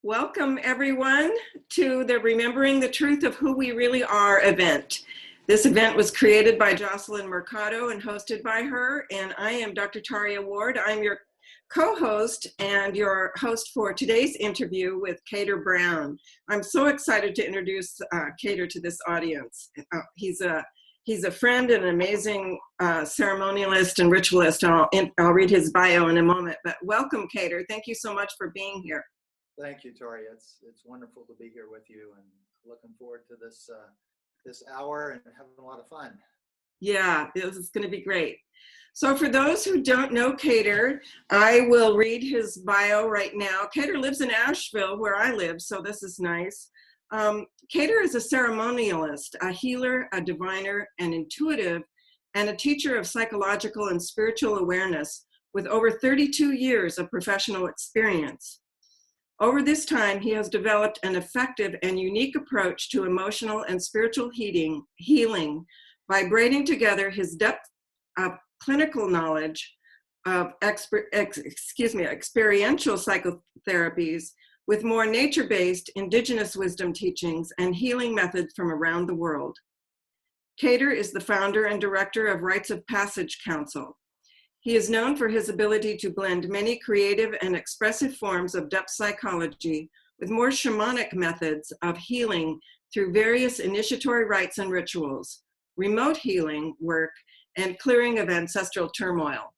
Welcome everyone to the Remembering the Truth of Who We Really Are event. This event was created by Jocelyn Mercado and hosted by her, and I am Dr. Taria Ward. I'm your co-host and your host for today's interview with Kedar Brown. I'm so excited to introduce Kedar to this audience. He's a friend and an amazing ceremonialist and ritualist. I'll read his bio in a moment, but welcome, Kedar. Thank you so much for being here. Thank you, Tori. It's wonderful to be here with you, and looking forward to this this hour and having a lot of fun. Yeah, this is going to be great. So for those who don't know Kedar, I will read his bio right now. Kedar lives in Asheville, where I live, so this is nice. Kedar is a ceremonialist, a healer, a diviner, an intuitive, and a teacher of psychological and spiritual awareness with over 32 years of professional experience. Over this time, he has developed an effective and unique approach to emotional and spiritual healing by braiding together his depth of clinical knowledge of experiential psychotherapies with more nature-based indigenous wisdom teachings and healing methods from around the world. Kedar is the founder and director of Rites of Passage Council. He is known for his ability to blend many creative and expressive forms of depth psychology with more shamanic methods of healing through various initiatory rites and rituals, remote healing work, and clearing of ancestral turmoil.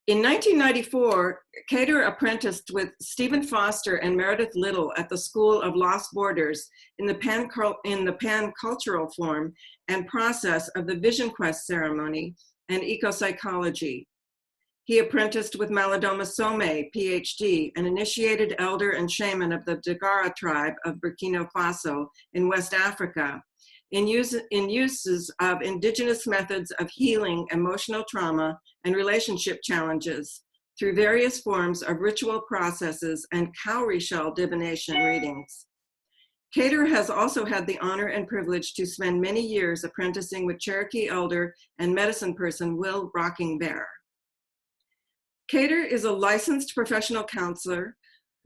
In 1994, Kedar apprenticed with Stephen Foster and Meredith Little at the School of Lost Borders in the pan-cultural form and process of the Vision Quest ceremony and eco-psychology. He apprenticed with Malidoma Some, PhD, an initiated elder and shaman of the Dagara tribe of Burkina Faso in West Africa, in uses of indigenous methods of healing emotional trauma and relationship challenges through various forms of ritual processes and cowrie shell divination readings. Kedar has also had the honor and privilege to spend many years apprenticing with Cherokee elder and medicine person Will Rocking Bear. Kedar is a licensed professional counselor,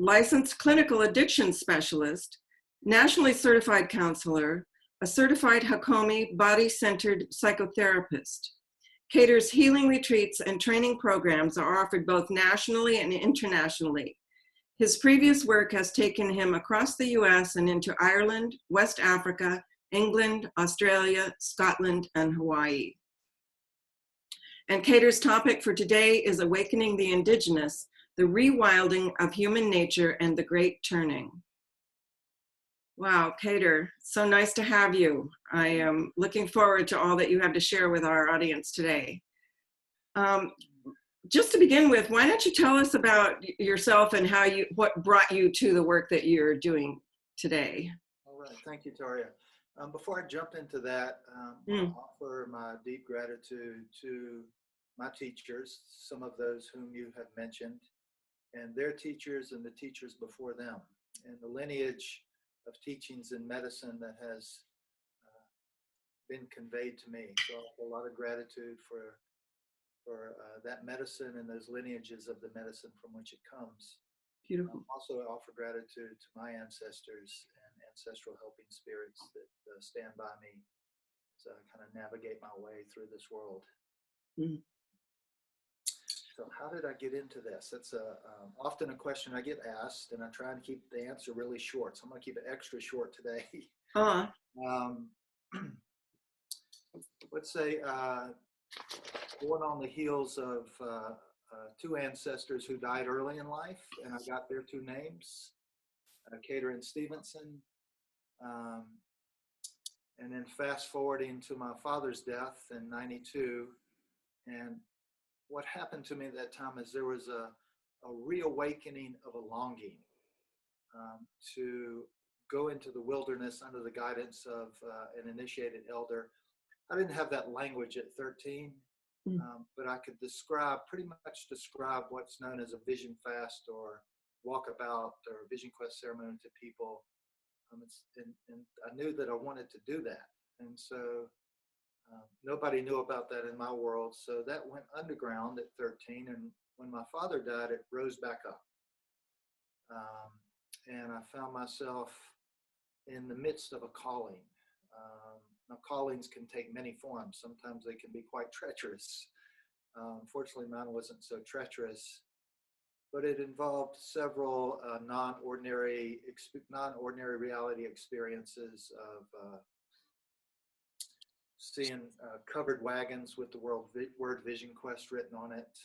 licensed clinical addiction specialist, nationally certified counselor, a certified Hakomi body-centered psychotherapist. Kedar's healing retreats and training programs are offered both nationally and internationally. His previous work has taken him across the US and into Ireland, West Africa, England, Australia, Scotland, and Hawaii. And Kedar's topic for today is Awakening the Indigenous, the Rewilding of Human Nature and the Great Turning. Wow, Kedar, so nice to have you. I am looking forward to all that you have to share with our audience today. Just to begin with, why don't you tell us about yourself and what brought you to the work that you're doing today? All right, thank you, Taria. Before I jump into that, I offer my deep gratitude to my teachers, some of those whom you have mentioned, and their teachers and the teachers before them, and the lineage of teachings in medicine that has been conveyed to me. So I have a lot of gratitude for that medicine and those lineages of the medicine from which it comes. Beautiful. Also, I offer gratitude to my ancestors and ancestral helping spirits that stand by me as I kind of navigate my way through this world. So how did I get into this? That's often a question I get asked, and I try and keep the answer really short. So I'm going to keep it extra short today. Let's say born on the heels of two ancestors who died early in life, and I got their two names, Kedar and Stevenson. And then fast forwarding to my father's death in '92, and what happened to me at that time is there was a reawakening of a longing to go into the wilderness under the guidance of an initiated elder. I didn't have that language at 13, but I could pretty much describe what's known as a vision fast or walkabout or vision quest ceremony to people. And I knew that I wanted to do that. And so nobody knew about that in my world. So that went underground at 13. And when my father died, it rose back up. and I found myself in the midst of a calling. Now, callings can take many forms. Sometimes they can be quite treacherous. Unfortunately, mine wasn't so treacherous, but it involved several non-ordinary reality experiences of seeing covered wagons with the word Vision Quest written on it.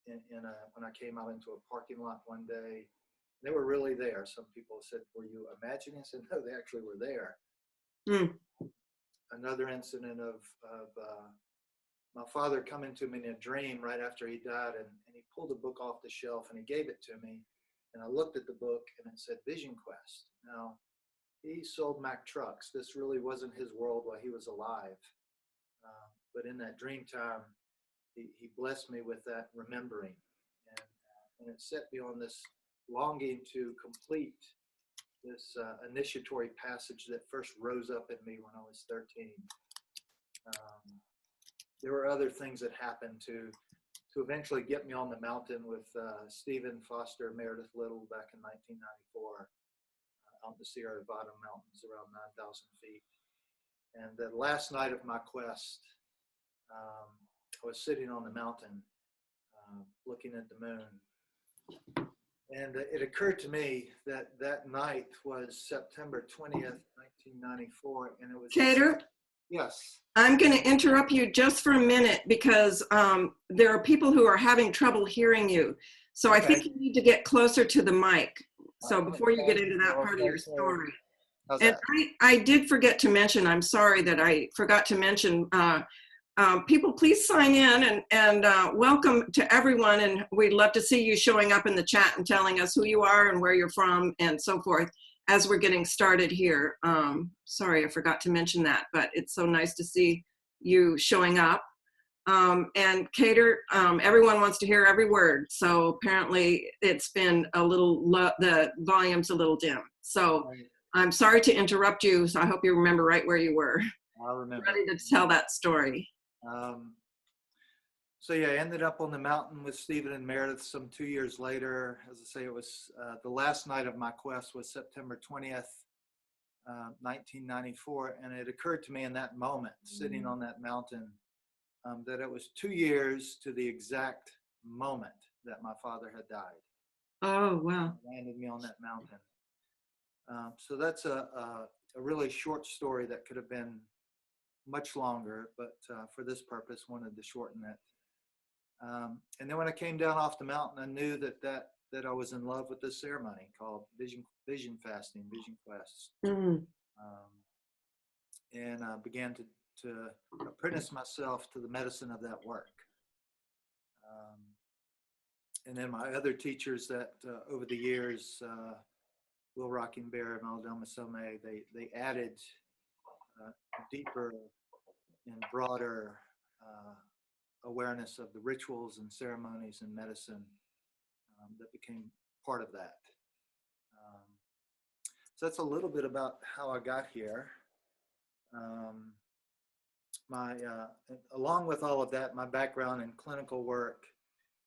When I came out into a parking lot one day, they were really there. Some people said, "Were you imagining?" I said, "No, they actually were there." Mm. Another incident of my father coming to me in a dream right after he died, and he pulled a book off the shelf and he gave it to me. And I looked at the book and it said Vision Quest. Now, he sold Mack trucks. This really wasn't his world while he was alive. But in that dream time, he blessed me with that remembering. And it set me on this longing to complete this initiatory passage that first rose up in me when I was 13. There were other things that happened to eventually get me on the mountain with Stephen Foster, Meredith Little back in 1994 out in the Sierra Nevada mountains around 9,000 feet. And the last night of my quest, I was sitting on the mountain looking at the moon. And it occurred to me that that night was September 20th, 1994. And it was... Kedar? Yes. I'm going to interrupt you just for a minute because there are people who are having trouble hearing you. So I think you need to get closer to the mic. So before you get into that part of your story. And I did forget to mention, I'm sorry that I forgot to mention, people please sign in and welcome to everyone. And we'd love to see you showing up in the chat and telling us who you are and where you're from and so forth as we're getting started here. Sorry, I forgot to mention that, but it's so nice to see you showing up. And Kedar, everyone wants to hear every word. So apparently it's been a little, the volume's a little dim. So I'm sorry to interrupt you. So I hope you remember right where you were. I'll remember. Ready to tell that story. So yeah, I ended up on the mountain with Stephen and Meredith some 2 years later. As I say, it was the last night of my quest was September 20th, 1994. And it occurred to me in that moment, sitting on that mountain, that it was 2 years to the exact moment that my father had died. Oh, wow. It landed me on that mountain. So that's a really short story that could have been much longer, but for this purpose, wanted to shorten it. And then when I came down off the mountain, I knew that I was in love with this ceremony called Vision Fasting, Vision Quest. Mm. And I began to apprentice myself to the medicine of that work. And then my other teachers that over the years, Will Rocking-Bear and Aldoma Some, they added deeper and broader awareness of the rituals and ceremonies and medicine that became part of that. So that's a little bit about how I got here. Along with all of that, my background in clinical work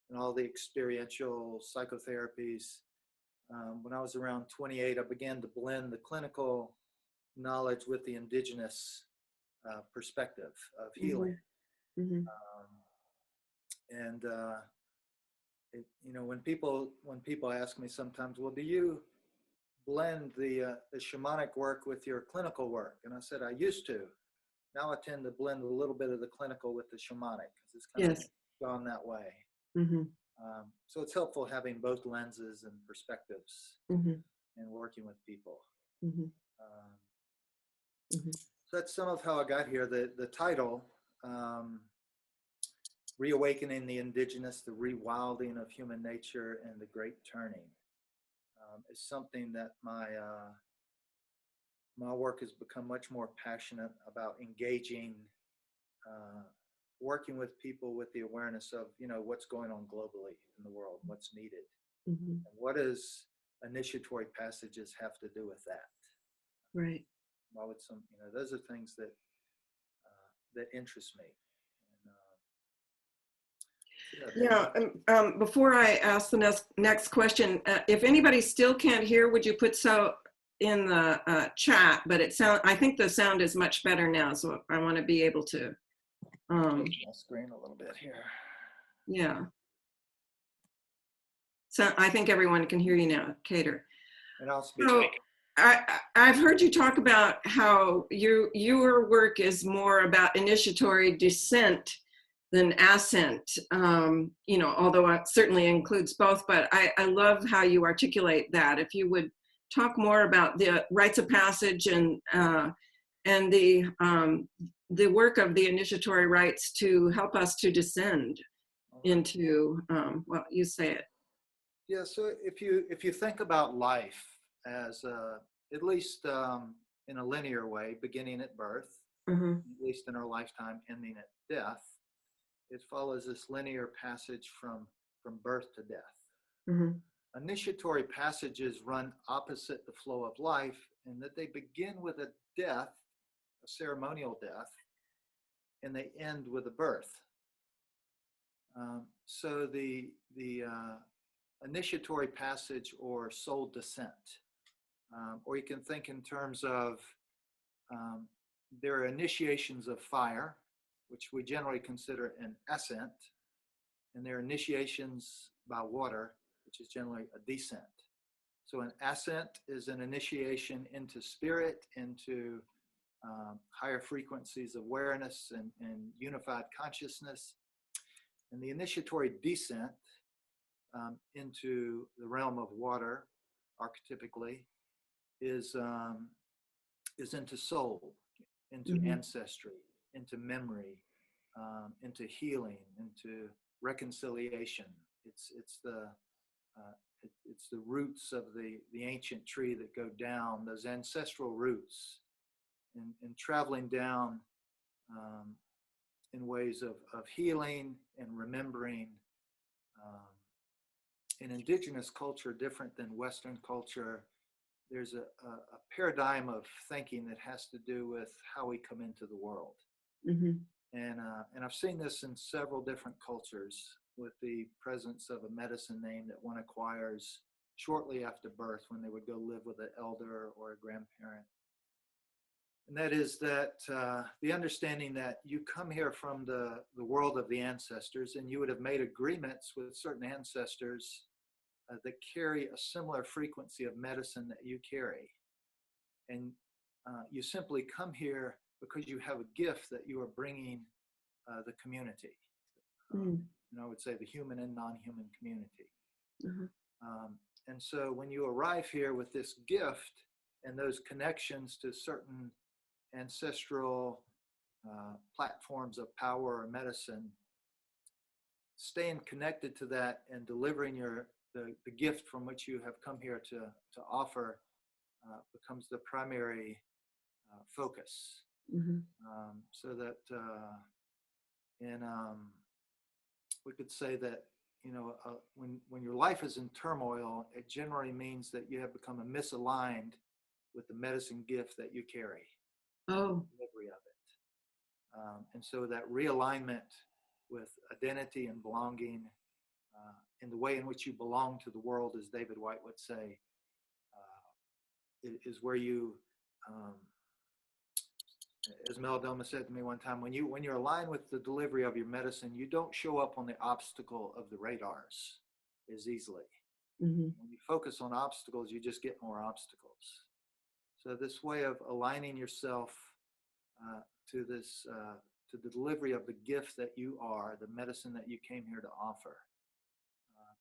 and all the experiential psychotherapies, when I was around 28, I began to blend the clinical knowledge with the indigenous perspective of healing. Mm-hmm. When people ask me sometimes, well, do you blend the shamanic work with your clinical work? And I said, I used to. Now I tend to blend a little bit of the clinical with the shamanic because it's kind of gone that way. Mm-hmm. So it's helpful having both lenses and perspectives and working with people. Mm-hmm. So that's some of how I got here. The title, Reawakening the Indigenous, the Rewilding of Human Nature, and the Great Turning, is something that my work has become much more passionate about engaging, working with people with the awareness of, what's going on globally in the world, what's needed. And what does initiatory passages have to do with that? Right. Why would those are things that interest me. And, Yeah. Before I ask the next question, if anybody still can't hear, would you put so in the chat? But I think the sound is much better now, so I want to be able to. My screen a little bit here. Yeah. So I think everyone can hear you now, Kedar. And I'll speak. So I've heard you talk about how your work is more about initiatory descent than ascent, although it certainly includes both, but I love how you articulate that. If you would talk more about the rites of passage and the work of the initiatory rites to help us to descend into, well, you say it. Yeah, so if you think about life as at least in a linear way, beginning at birth, at least in our lifetime, ending at death, it follows this linear passage from birth to death. Initiatory passages run opposite the flow of life in that they begin with a death, a ceremonial death, and they end with a birth. So the initiatory passage or soul descent, or you can think in terms of there are initiations of fire, which we generally consider an ascent, and there are initiations by water, which is generally a descent. So an ascent is an initiation into spirit, into higher frequencies of awareness and unified consciousness. And the initiatory descent into the realm of water, archetypically, is into soul, into ancestry, into memory, into healing, into reconciliation. It's the roots of the ancient tree that go down, those ancestral roots, and traveling down in ways of healing and remembering. In indigenous culture, different than Western culture, there's a paradigm of thinking that has to do with how we come into the world. And I've seen this in several different cultures with the presence of a medicine name that one acquires shortly after birth when they would go live with an elder or a grandparent. And that is that the understanding that you come here from the world of the ancestors, and you would have made agreements with certain ancestors that carry a similar frequency of medicine that you carry. And you simply come here because you have a gift that you are bringing the community. I would say the human and non-human community. And so when you arrive here with this gift and those connections to certain ancestral platforms of power or medicine, staying connected to that and delivering the gift from which you have come here to offer becomes the primary focus. So that we could say that when your life is in turmoil, it generally means that you have become misaligned with the medicine gift that you carry. Delivery of it. And so that realignment with identity and belonging in the way in which you belong to the world, as David White would say, is where you, as Meldoma said to me one time, when you're aligned with the delivery of your medicine, you don't show up on the obstacle of the radars as easily. When you focus on obstacles, you just get more obstacles. So this way of aligning yourself to this, to the delivery of the gift that you are, the medicine that you came here to offer,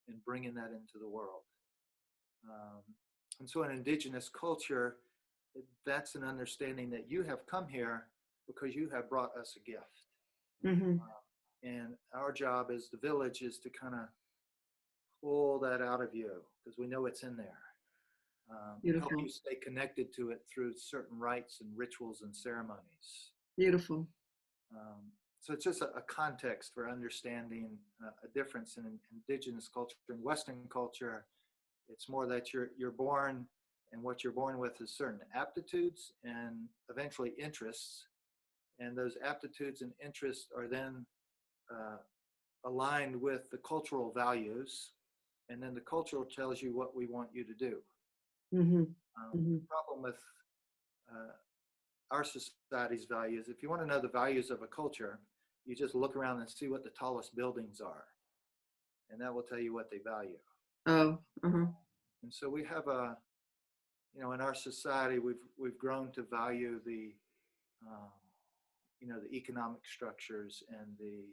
and bringing that into the world. And so in indigenous culture, that's an understanding that you have come here because you have brought us a gift. And our job as the village is to kind of pull that out of you because we know it's in there. Help you stay connected to it through certain rites and rituals and ceremonies. Beautiful. So it's just a context for understanding a difference in indigenous culture. In Western culture, it's more that you're born, and what you're born with is certain aptitudes and eventually interests. And those aptitudes and interests are then aligned with the cultural values, and then the cultural tells you what we want you to do. Mm-hmm. The problem with our society's values, if you want to know the values of a culture, you just look around and see what the tallest buildings are, and that will tell you what they value. Oh, And so we have in our society, we've grown to value the economic structures and the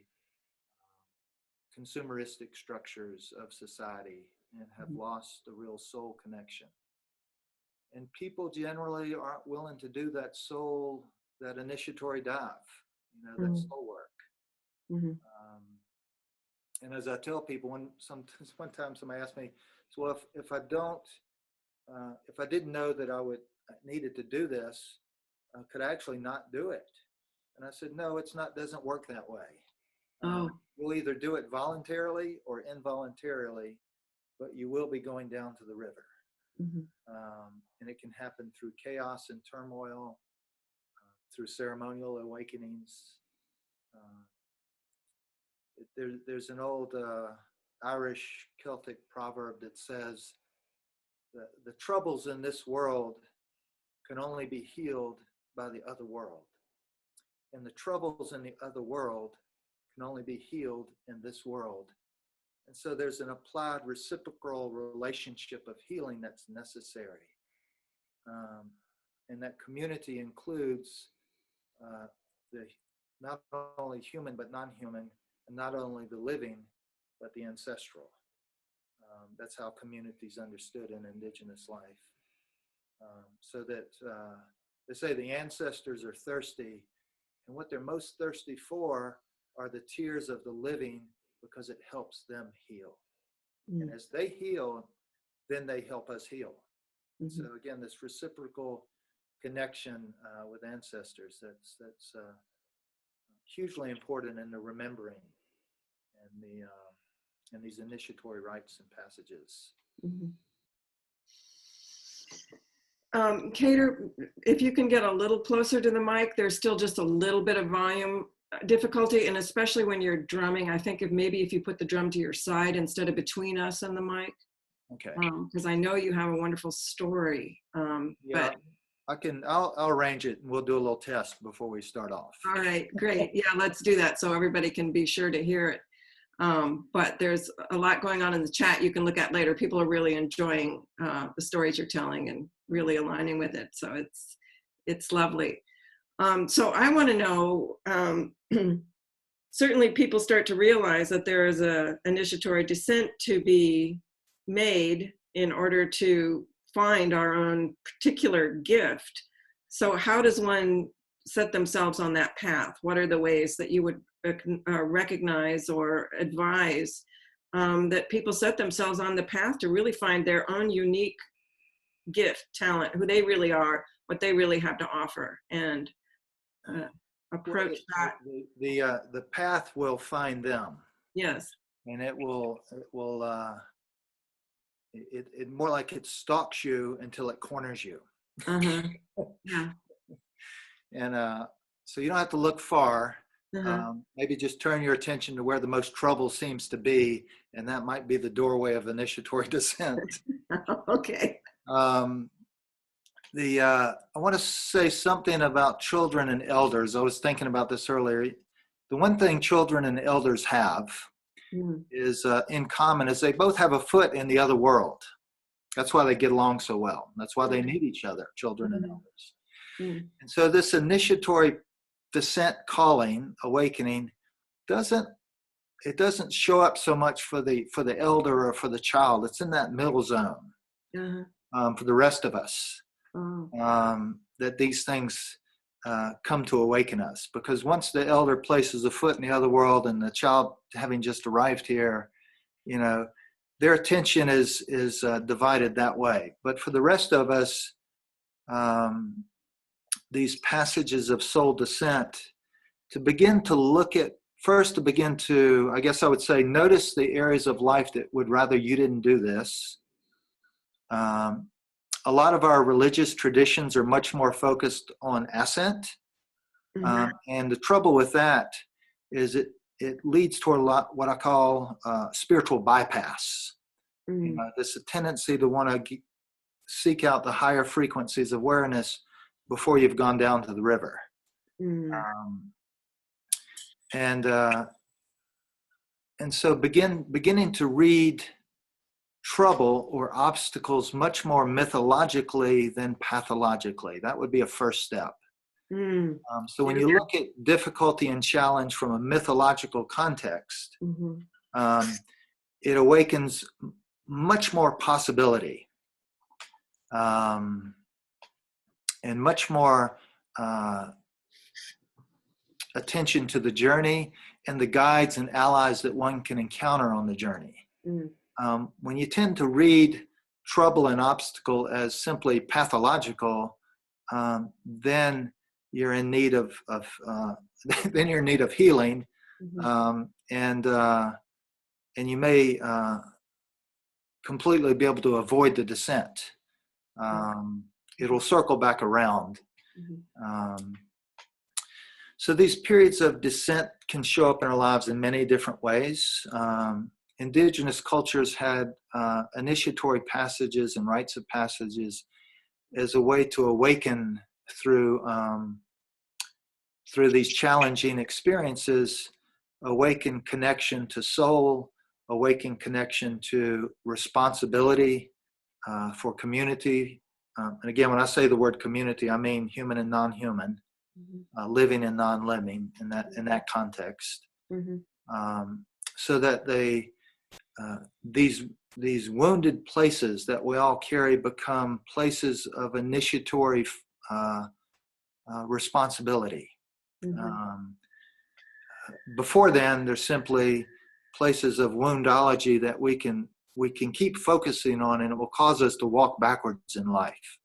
consumeristic structures of society, and have lost the real soul connection. And people generally aren't willing to do that initiatory dive, that soul work. Mm-hmm. And as I tell people, one time somebody asked me, so well, if I didn't know that I needed to do this, could I actually not do it? And I said, no, doesn't work that way. You'll either do it voluntarily or involuntarily, but you will be going down to the river. Mm-hmm. And it can happen through chaos and turmoil, through ceremonial awakenings. There's an old Irish Celtic proverb that says, the troubles in this world can only be healed by the other world. And the troubles in the other world can only be healed in this world. And so there's an applied reciprocal relationship of healing that's necessary. And that community includes the not only human but non-human, and not only the living but the ancestral. That's how communities understood in indigenous life. So that they say the ancestors are thirsty, and what they're most thirsty for are the tears of the living, because it helps them heal. And as they heal, then they help us heal. So again, this reciprocal connection with ancestors, that's hugely important in the remembering and these initiatory rites and passages. Kedar, if you can get a little closer to the mic, there's still just a little bit of volume difficulty, and especially when you're drumming, I think if you put the drum to your side instead of between us and the mic. Okay. Because I know you have a wonderful story. But I'll arrange it, and we'll do a little test before we start off. All right, great. Yeah, let's do that so everybody can be sure to hear it. But there's a lot going on in the chat you can look at later. People are really enjoying the stories you're telling and really aligning with it. So it's lovely. So I want to know, certainly people start to realize that there is an initiatory descent to be made in order to find our own particular gift. So how does one set themselves on that path? What are the ways that you would recognize or advise that people set themselves on the path to really find their own unique gift, talent, who they really are, what they really have to offer, and approach that? The path will find them. Yes. And it more like it stalks you until it corners you. Yeah. And so you don't have to look far. Maybe just turn your attention to where the most trouble seems to be, and that might be the doorway of initiatory descent. Okay. I want to say something about children and elders. I was thinking about this earlier. The one thing children and elders have is in common is they both have a foot in the other world. That's why they get along so well. That's why they need each other, children and elders. And so this initiatory descent calling, awakening, doesn't show up so much for the elder or for the child. It's in that middle zone for the rest of us. That these things come to awaken us, because once the elder places a foot in the other world and the child having just arrived here, their attention is divided that way. But for the rest of us, these passages of soul descent, to begin to look at, first to begin to, I guess I would say, notice the areas of life that would rather you didn't do this. A lot of our religious traditions are much more focused on ascent. And the trouble with that is it leads toward a lot what I call spiritual bypass. Mm. This tendency to want to seek out the higher frequencies of awareness before you've gone down to the river. Mm. And so beginning to read trouble or obstacles much more mythologically than pathologically. That would be a first step. Mm. So when you look at difficulty and challenge from a mythological context, it awakens much more possibility and much more attention to the journey and the guides and allies that one can encounter on the journey. When you tend to read trouble and obstacle as simply pathological, then you're in need of then you're in need of healing, and you may completely be able to avoid the descent. It'll circle back around. So these periods of descent can show up in our lives in many different ways. Indigenous cultures had initiatory passages and rites of passages as a way to awaken through these challenging experiences, awaken connection to soul, awaken connection to responsibility for community. And again, when I say the word community, I mean human and non-human, living and non-living in that context. So that these wounded places that we all carry become places of initiatory responsibility. Before then, they're simply places of woundology that we can keep focusing on, and it will cause us to walk backwards in life.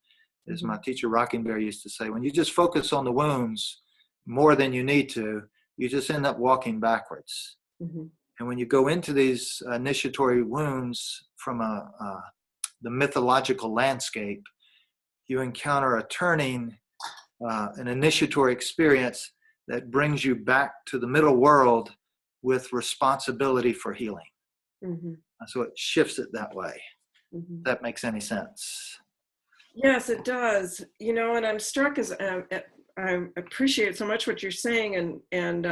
As my teacher Rockenberry used to say, when you just focus on the wounds more than you need to, you just end up walking backwards. And when you go into these initiatory wounds from the mythological landscape, you encounter a turning, an initiatory experience that brings you back to the middle world with responsibility for healing. So it shifts it that way. If that makes any sense. Yes, it does. And I'm struck as I appreciate so much what you're saying, and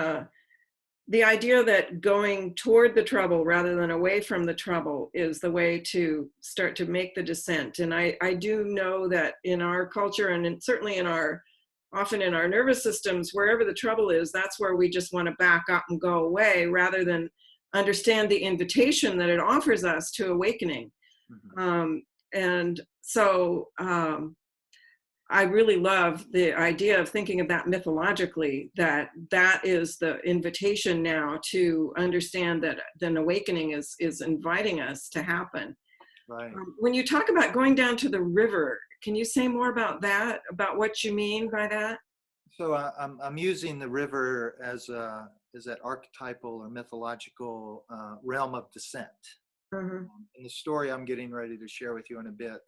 the idea that going toward the trouble rather than away from the trouble is the way to start to make the descent. And I do know that in our culture, and certainly often in our nervous systems, wherever the trouble is, that's where we just want to back up and go away rather than understand the invitation that it offers us to awakening. And so I really love the idea of thinking of that mythologically, that is the invitation now to understand that an awakening is inviting us to happen. Right. When you talk about going down to the river, can you say more about that, about what you mean by that? So I'm using the river as that archetypal or mythological realm of descent. In the story I'm getting ready to share with you in a bit,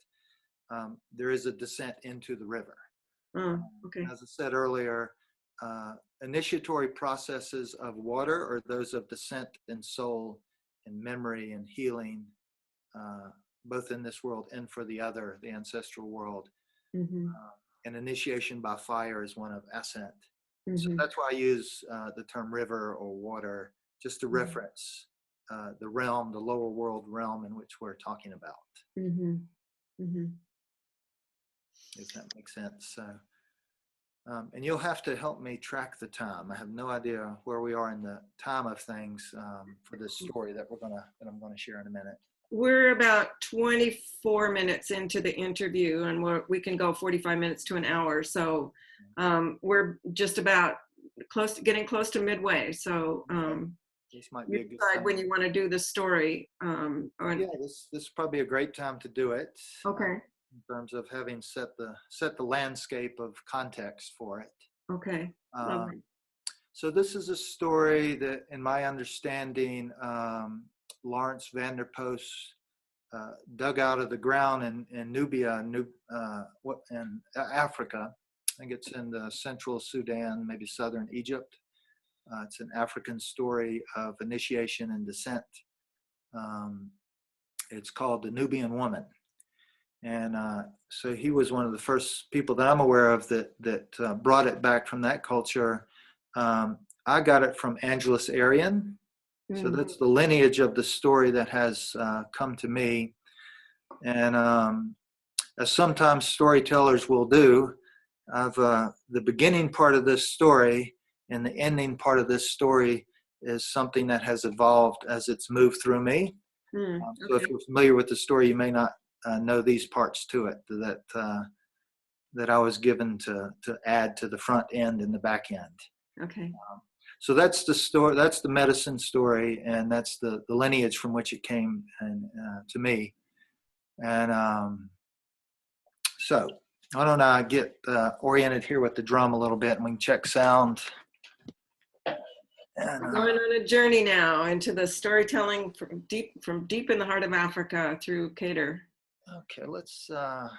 there is a descent into the river. Okay. As I said earlier, initiatory processes of water are those of descent in soul and memory and healing, both in this world and for the ancestral world. And initiation by fire is one of ascent. So that's why I use the term river or water, just to reference the realm, the lower world realm in which we're talking about. If that makes sense. So, and you'll have to help me track the time. I have no idea where we are in the time of things for this story that I'm gonna share in a minute. We're about 24 minutes into the interview, and we can go 45 minutes to an hour. So we're just about getting close to midway. So this might be a good time. When you want to do the story. This is probably a great time to do it. Okay. In terms of having set the landscape of context for it. Okay. So this is a story that, in my understanding, Lawrence van der Post dug out of the ground in Nubia, in Africa. I think it's in the central Sudan, maybe southern Egypt. It's an African story of initiation and descent. It's called The Nubian Woman. And so he was one of the first people that I'm aware of that brought it back from that culture. I got it from Angelus Arian. So that's the lineage of the story that has come to me. And as sometimes storytellers will do, the beginning part of this story and the ending part of this story is something that has evolved as it's moved through me. Okay. So if you're familiar with the story, you may not know these parts to it that I was given to add to the front end and the back end. Okay. So that's the story. That's the medicine story, and that's the lineage from which it came to me. And so why don't I get oriented here with the drum a little bit, and we can check sound. We're going on a journey now into the storytelling from deep in the heart of Africa through Kedar. Okay, let's. And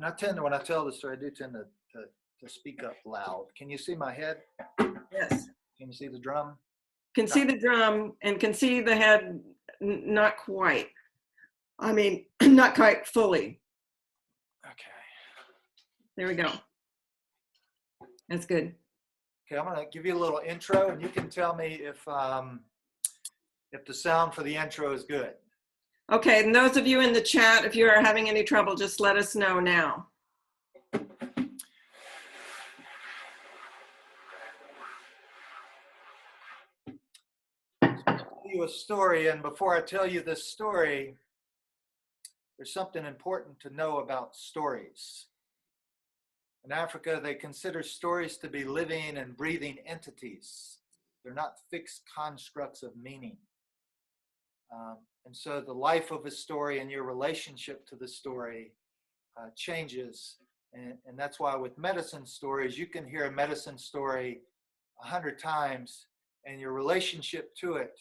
I tend to, when I tell the story, I do tend to speak up loud. Can you see my head? Yes. Can you see the drum? Can see the drum and can see the head, not quite. I mean, not quite fully. Okay. There we go. That's good. Okay, I'm going to give you a little intro, and you can tell me if the sound for the intro is good. Okay, and those of you in the chat, if you are having any trouble, just let us know now. I'll tell you a story, and before I tell you this story, there's something important to know about stories. In Africa, they consider stories to be living and breathing entities. They're not fixed constructs of meaning. And so the life of a story and your relationship to the story changes. And that's why with medicine stories, you can hear a medicine story 100 times and your relationship to it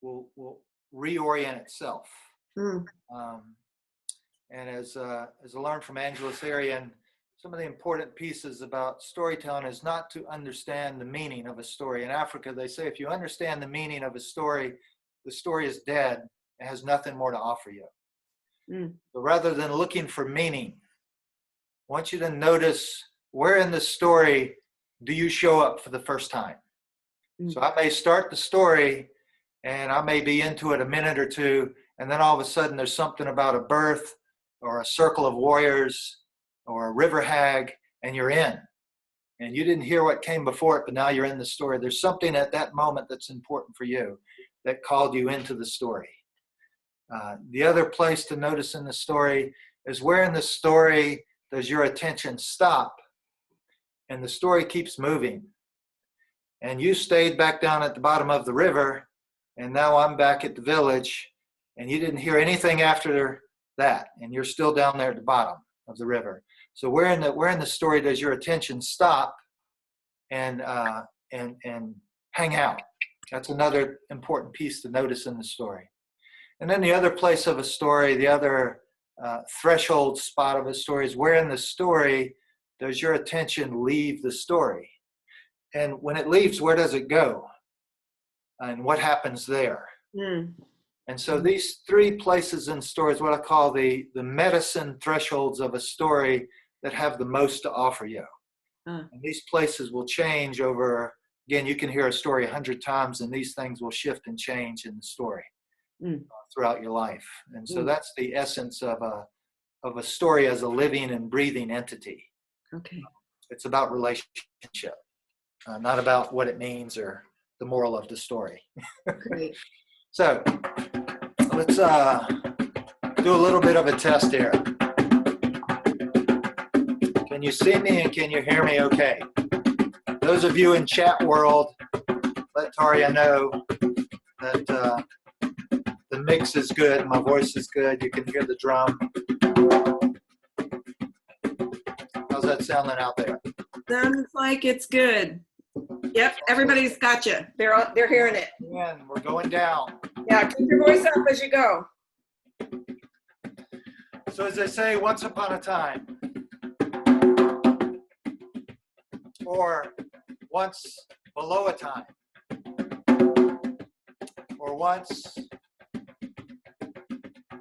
will reorient itself. And as I learned from Angelus Arian, some of the important pieces about storytelling is not to understand the meaning of a story. In Africa, they say if you understand the meaning of a story, the story is dead. It has nothing more to offer you. But rather than looking for meaning, I want you to notice where in the story do you show up for the first time. So I may start the story and I may be into it a minute or two, and then all of a sudden there's something about a birth or a circle of warriors or a river hag, and you're in. And you didn't hear what came before it, but now you're in the story. There's something at that moment that's important for you that called you into the story. The other place to notice in the story is where in the story does your attention stop and the story keeps moving. And you stayed back down at the bottom of the river, and now I'm back at the village, and you didn't hear anything after that, and you're still down there at the bottom of the river. So where in the story does your attention stop and hang out? That's another important piece to notice in the story. And then the other place of a story, the other threshold spot of a story is where in the story does your attention leave the story? And when it leaves, where does it go? And what happens there? And so these three places in stories, what I call the medicine thresholds of a story that have the most to offer you. And these places will change over, again, you can hear a story 100 times and these things will shift and change in the story throughout your life. And so that's the essence of a story as a living and breathing entity. Okay. It's about relationship, not about what it means or the moral of the story. Great. So let's do a little bit of a test here. Can you see me and can you hear me okay? Those of you in chat world, let Taria know that the mix is good, my voice is good, you can hear the drum. How's that sounding out there? Sounds like it's good. Yep, everybody's got you. They're hearing it. And we're going down. Yeah, keep your voice up as you go. So as they say, once upon a time, or once below a time, or once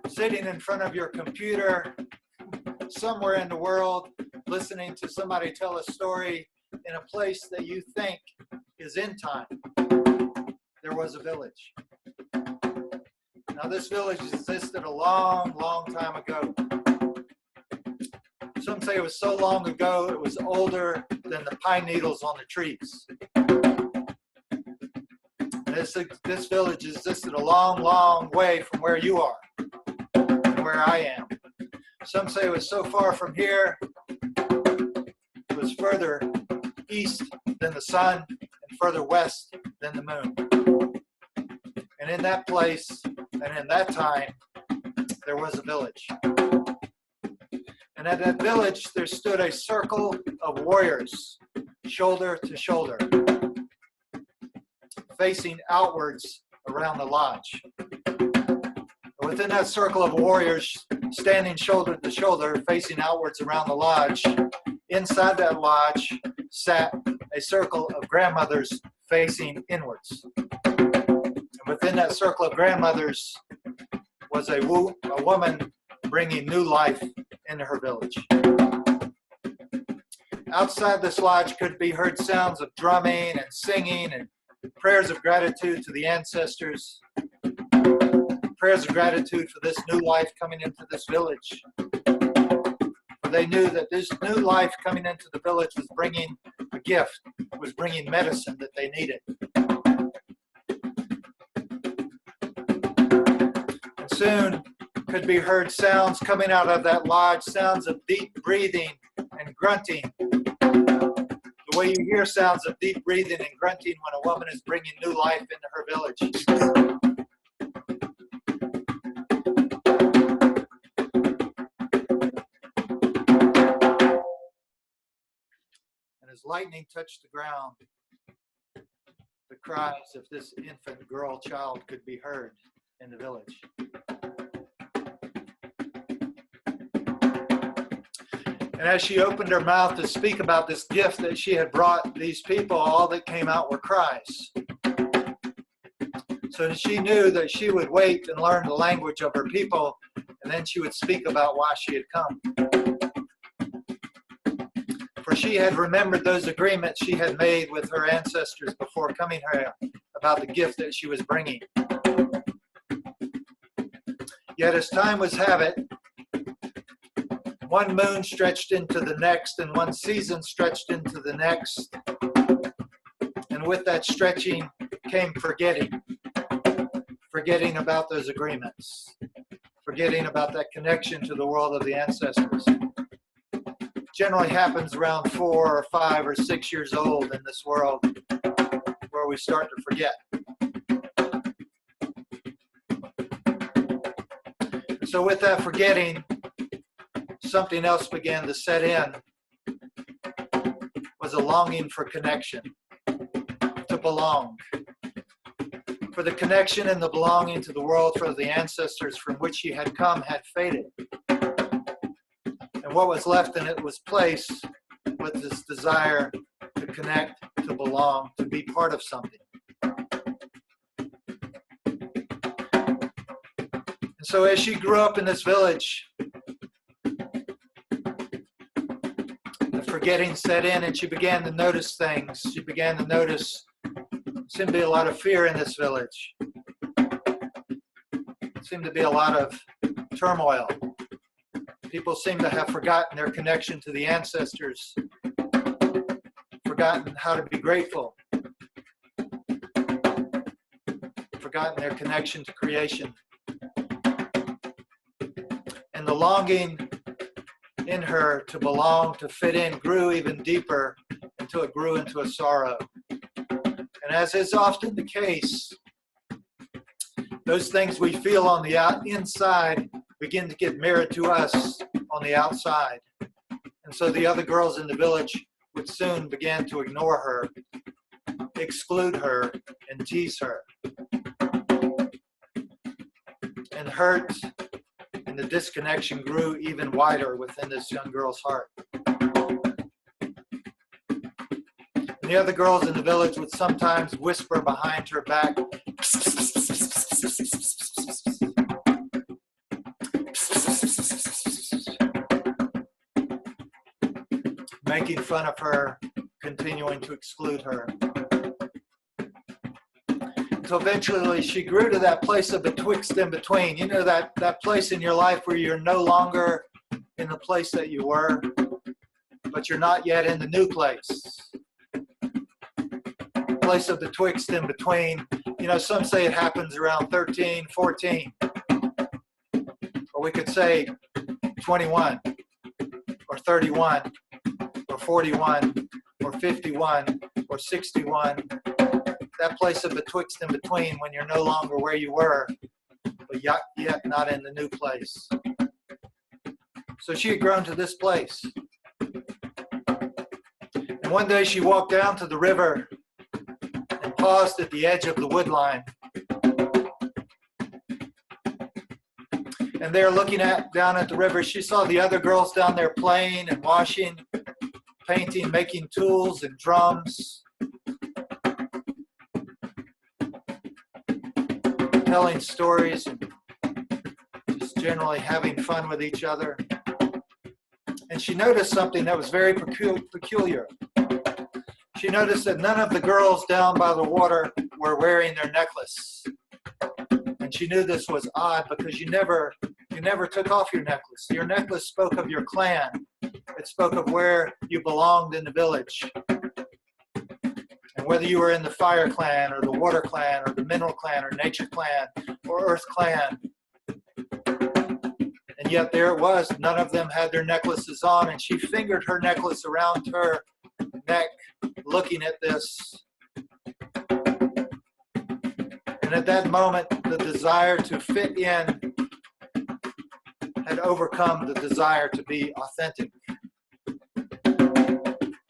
sitting in front of your computer somewhere in the world, listening to somebody tell a story in a place that you think is in time. There was a village. Now, this village existed a long, long time ago. Some say it was so long ago it was older than the pine needles on the trees. This village existed a long, long way from where you are and where I am. Some say it was so far from here, it was further east than the sun and further west than the moon. And in that place and in that time, there was a village. And at that village, there stood a circle of warriors, shoulder to shoulder, facing outwards around the lodge. Within that circle of warriors, standing shoulder to shoulder, facing outwards around the lodge, inside that lodge sat a circle of grandmothers facing inwards. And within that circle of grandmothers was a woman bringing new life into her village. Outside this lodge could be heard sounds of drumming and singing and prayers of gratitude to the ancestors, prayers of gratitude for this new life coming into this village. For they knew that this new life coming into the village was bringing a gift, was bringing medicine that they needed. And soon could be heard sounds coming out of that lodge, sounds of deep breathing and grunting. The way you hear sounds of deep breathing and grunting when a woman is bringing new life into her village. And as lightning touched the ground, the cries of this infant girl child could be heard in the village. And as she opened her mouth to speak about this gift that she had brought these people, all that came out were cries. So she knew that she would wait and learn the language of her people, and then she would speak about why she had come. For she had remembered those agreements she had made with her ancestors before coming here about the gift that she was bringing. Yet as time was habit, one moon stretched into the next, and one season stretched into the next. And with that stretching came forgetting. Forgetting about those agreements. Forgetting about that connection to the world of the ancestors. Generally happens around 4 or 5 or 6 years old in this world, where we start to forget. So with that forgetting, something else began to set in, was a longing for connection, to belong. For the connection and the belonging to the world, for the ancestors from which she had come, had faded. And what was left in it was place with this desire to connect, to belong, to be part of something. And so as she grew up in this village, forgetting set in, and she began to notice things. She began to notice there seemed to be a lot of fear in this village. There seemed to be a lot of turmoil. People seem to have forgotten their connection to the ancestors, forgotten how to be grateful, forgotten their connection to creation. And the longing in her to belong, to fit in, grew even deeper until it grew into a sorrow. And as is often the case, those things we feel on the inside begin to get mirrored to us on the outside. And so the other girls in the village would soon begin to ignore her, exclude her, and tease her. And hurt and the disconnection grew even wider within this young girl's heart. And the other girls in the village would sometimes whisper behind her back, making fun of her, continuing to exclude her. So eventually she grew to that place of betwixt and between. You know, that place in your life where you're no longer in the place that you were, but you're not yet in the new place. Place of betwixt and between. You know, some say it happens around 13, 14. Or we could say 21, or 31, or 41, or 51, or 61. That place of betwixt and between when you're no longer where you were, but yet not in the new place. So she had grown to this place. And one day she walked down to the river and paused at the edge of the wood line. And there, looking down at the river, she saw the other girls down there playing and washing, painting, making tools and drums, telling stories, and just generally having fun with each other. And she noticed something that was very peculiar. She noticed that none of the girls down by the water were wearing their necklace. And she knew this was odd because you never took off your necklace. Your necklace spoke of your clan. It spoke of where you belonged in the village. And whether you were in the fire clan or the water clan or the mineral clan or nature clan or earth clan. And yet there it was, none of them had their necklaces on, and she fingered her necklace around her neck, looking at this. And at that moment, the desire to fit in had overcome the desire to be authentic.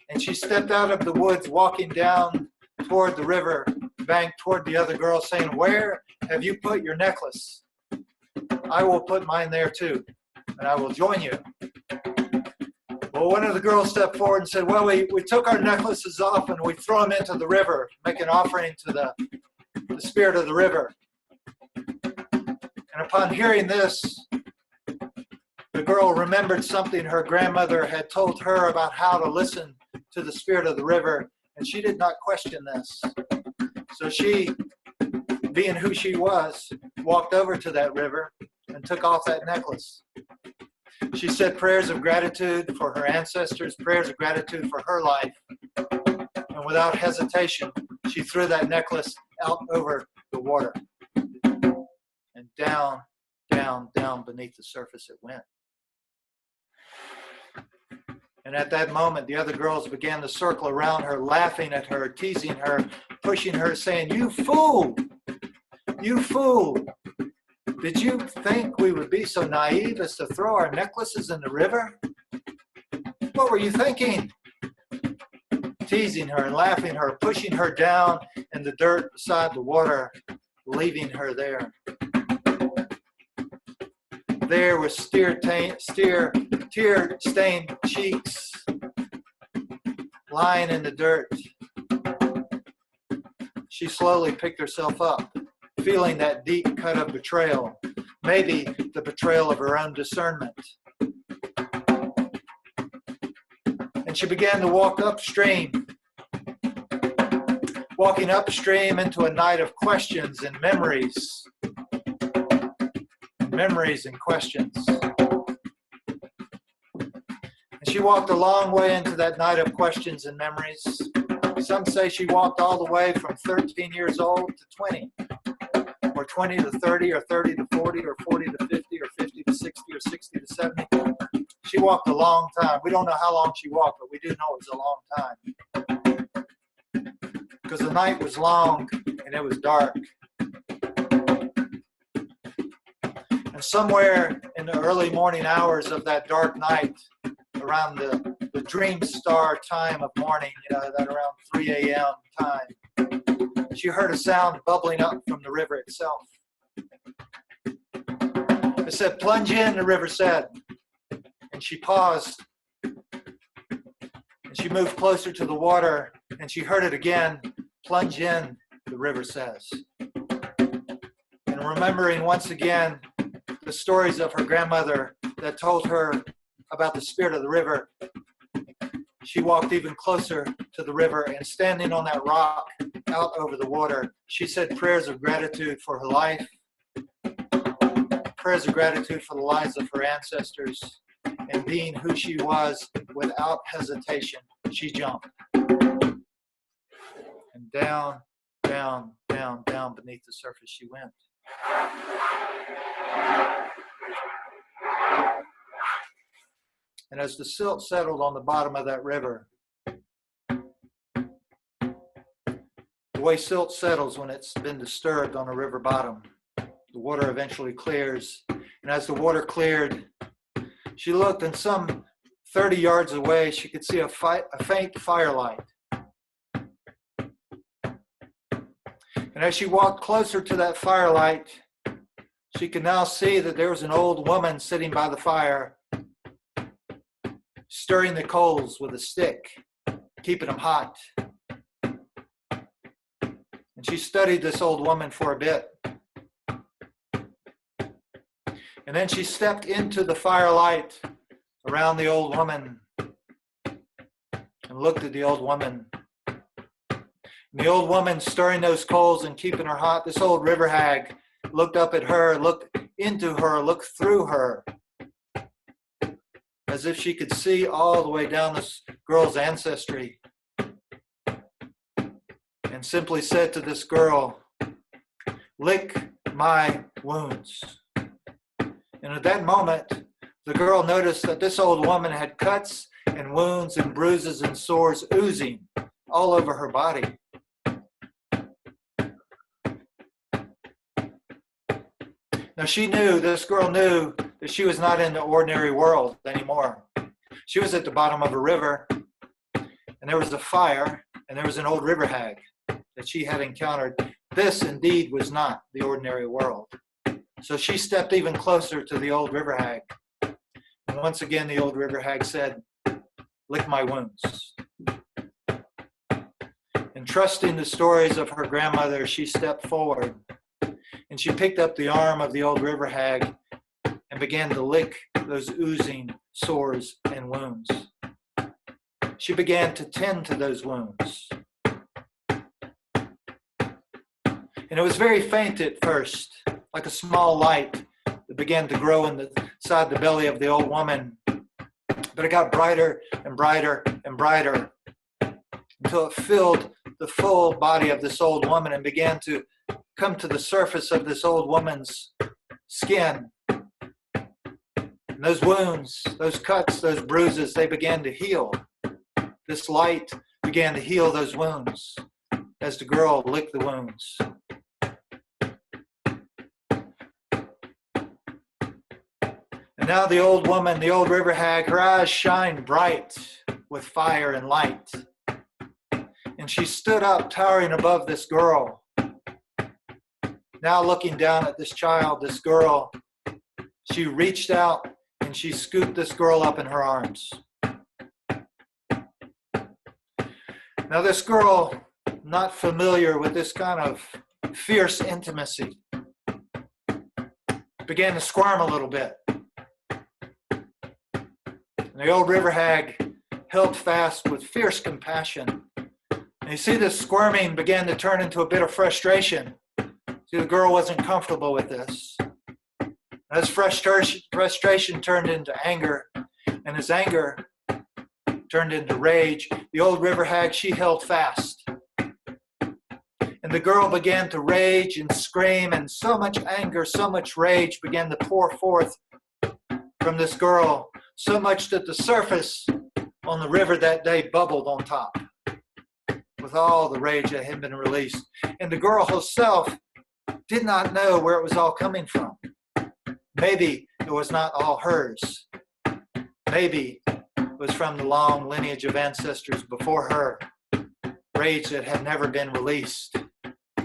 And she stepped out of the woods, walking down toward the river bank, toward the other girls, saying, "Where have you put your necklace? I will put mine there too, and I will join you." Well, one of the girls stepped forward and said, "Well, we took our necklaces off and we threw them into the river, make an offering to the spirit of the river." And upon hearing this, the girl remembered something her grandmother had told her about how to listen to the spirit of the river, and she did not question this. So she, being who she was, walked over to that river and took off that necklace. She said prayers of gratitude for her ancestors, prayers of gratitude for her life, and without hesitation, she threw that necklace out over the water. And down, down, down beneath the surface it went. And at that moment, the other girls began to circle around her, laughing at her, teasing her, pushing her, saying, "You fool! You fool! Did you think we would be so naive as to throw our necklaces in the river? What were you thinking?" Teasing her and laughing her, pushing her down in the dirt beside the water, leaving her there. There with tear-stained cheeks, lying in the dirt. She slowly picked herself up, feeling that deep cut of betrayal, maybe the betrayal of her own discernment. And she began to walk upstream, walking upstream into a night of questions and memories. Memories and questions. And she walked a long way into that night of questions and memories. Some say she walked all the way from 13 years old to 20, or 20 to 30, or 30 to 40, or 40 to 50, or 50 to 60, or 60 to 70. She walked a long time. We don't know how long she walked, but we do know it was a long time. Because the night was long and it was dark. And somewhere in the early morning hours of that dark night, around the dream star time of morning, that around 3 a.m. time, she heard a sound bubbling up from the river itself. It said, "Plunge in," the river said. And she paused. And she moved closer to the water, and she heard it again, plunge in, the river says. And remembering once again the stories of her grandmother that told her about the spirit of the river, she walked even closer to the river, and standing on that rock out over the water, she said prayers of gratitude for her life, prayers of gratitude for the lives of her ancestors, and being who she was without hesitation, she jumped. And down, down, down, down beneath the surface she went. And as the silt settled on the bottom of that river, the way silt settles when it's been disturbed on a river bottom, the water eventually clears. And as the water cleared, she looked, and some 30 yards away, she could see a faint firelight. And as she walked closer to that firelight, she could now see that there was an old woman sitting by the fire, stirring the coals with a stick, keeping them hot. And she studied this old woman for a bit. And then she stepped into the firelight around the old woman and looked at the old woman. And the old woman stirring those coals and keeping her hot, this old river hag looked up at her, looked into her, looked through her, as if she could see all the way down this girl's ancestry, and simply said to this girl, "Lick my wounds." And at that moment, the girl noticed that this old woman had cuts and wounds and bruises and sores oozing all over her body. Now this girl knew that she was not in the ordinary world anymore. She was at the bottom of a river, and there was a fire, and there was an old river hag that she had encountered. This indeed was not the ordinary world. So she stepped even closer to the old river hag. And once again, the old river hag said, "Lick my wounds." And trusting the stories of her grandmother, she stepped forward, and she picked up the arm of the old river hag and began to lick those oozing sores and wounds. She began to tend to those wounds. And it was very faint at first, like a small light that began to grow inside the belly of the old woman. But it got brighter and brighter and brighter until it filled the full body of this old woman and began to come to the surface of this old woman's skin. And those wounds, those cuts, those bruises, they began to heal. This light began to heal those wounds as the girl licked the wounds. And now the old woman, the old river hag, her eyes shined bright with fire and light. And she stood up, towering above this girl. Now looking down at this child, this girl, she reached out and she scooped this girl up in her arms. Now this girl, not familiar with this kind of fierce intimacy, began to squirm a little bit. And the old river hag held fast with fierce compassion. And you see this squirming began to turn into a bit of frustration. See, the girl wasn't comfortable with this. As frustration turned into anger, and as anger turned into rage, the old river hag, she held fast. And the girl began to rage and scream, and so much anger, so much rage began to pour forth from this girl, so much that the surface on the river that day bubbled on top with all the rage that had been released. And the girl herself did not know where it was all coming from. Maybe it was not all hers. Maybe it was from the long lineage of ancestors before her. Rage that had never been released,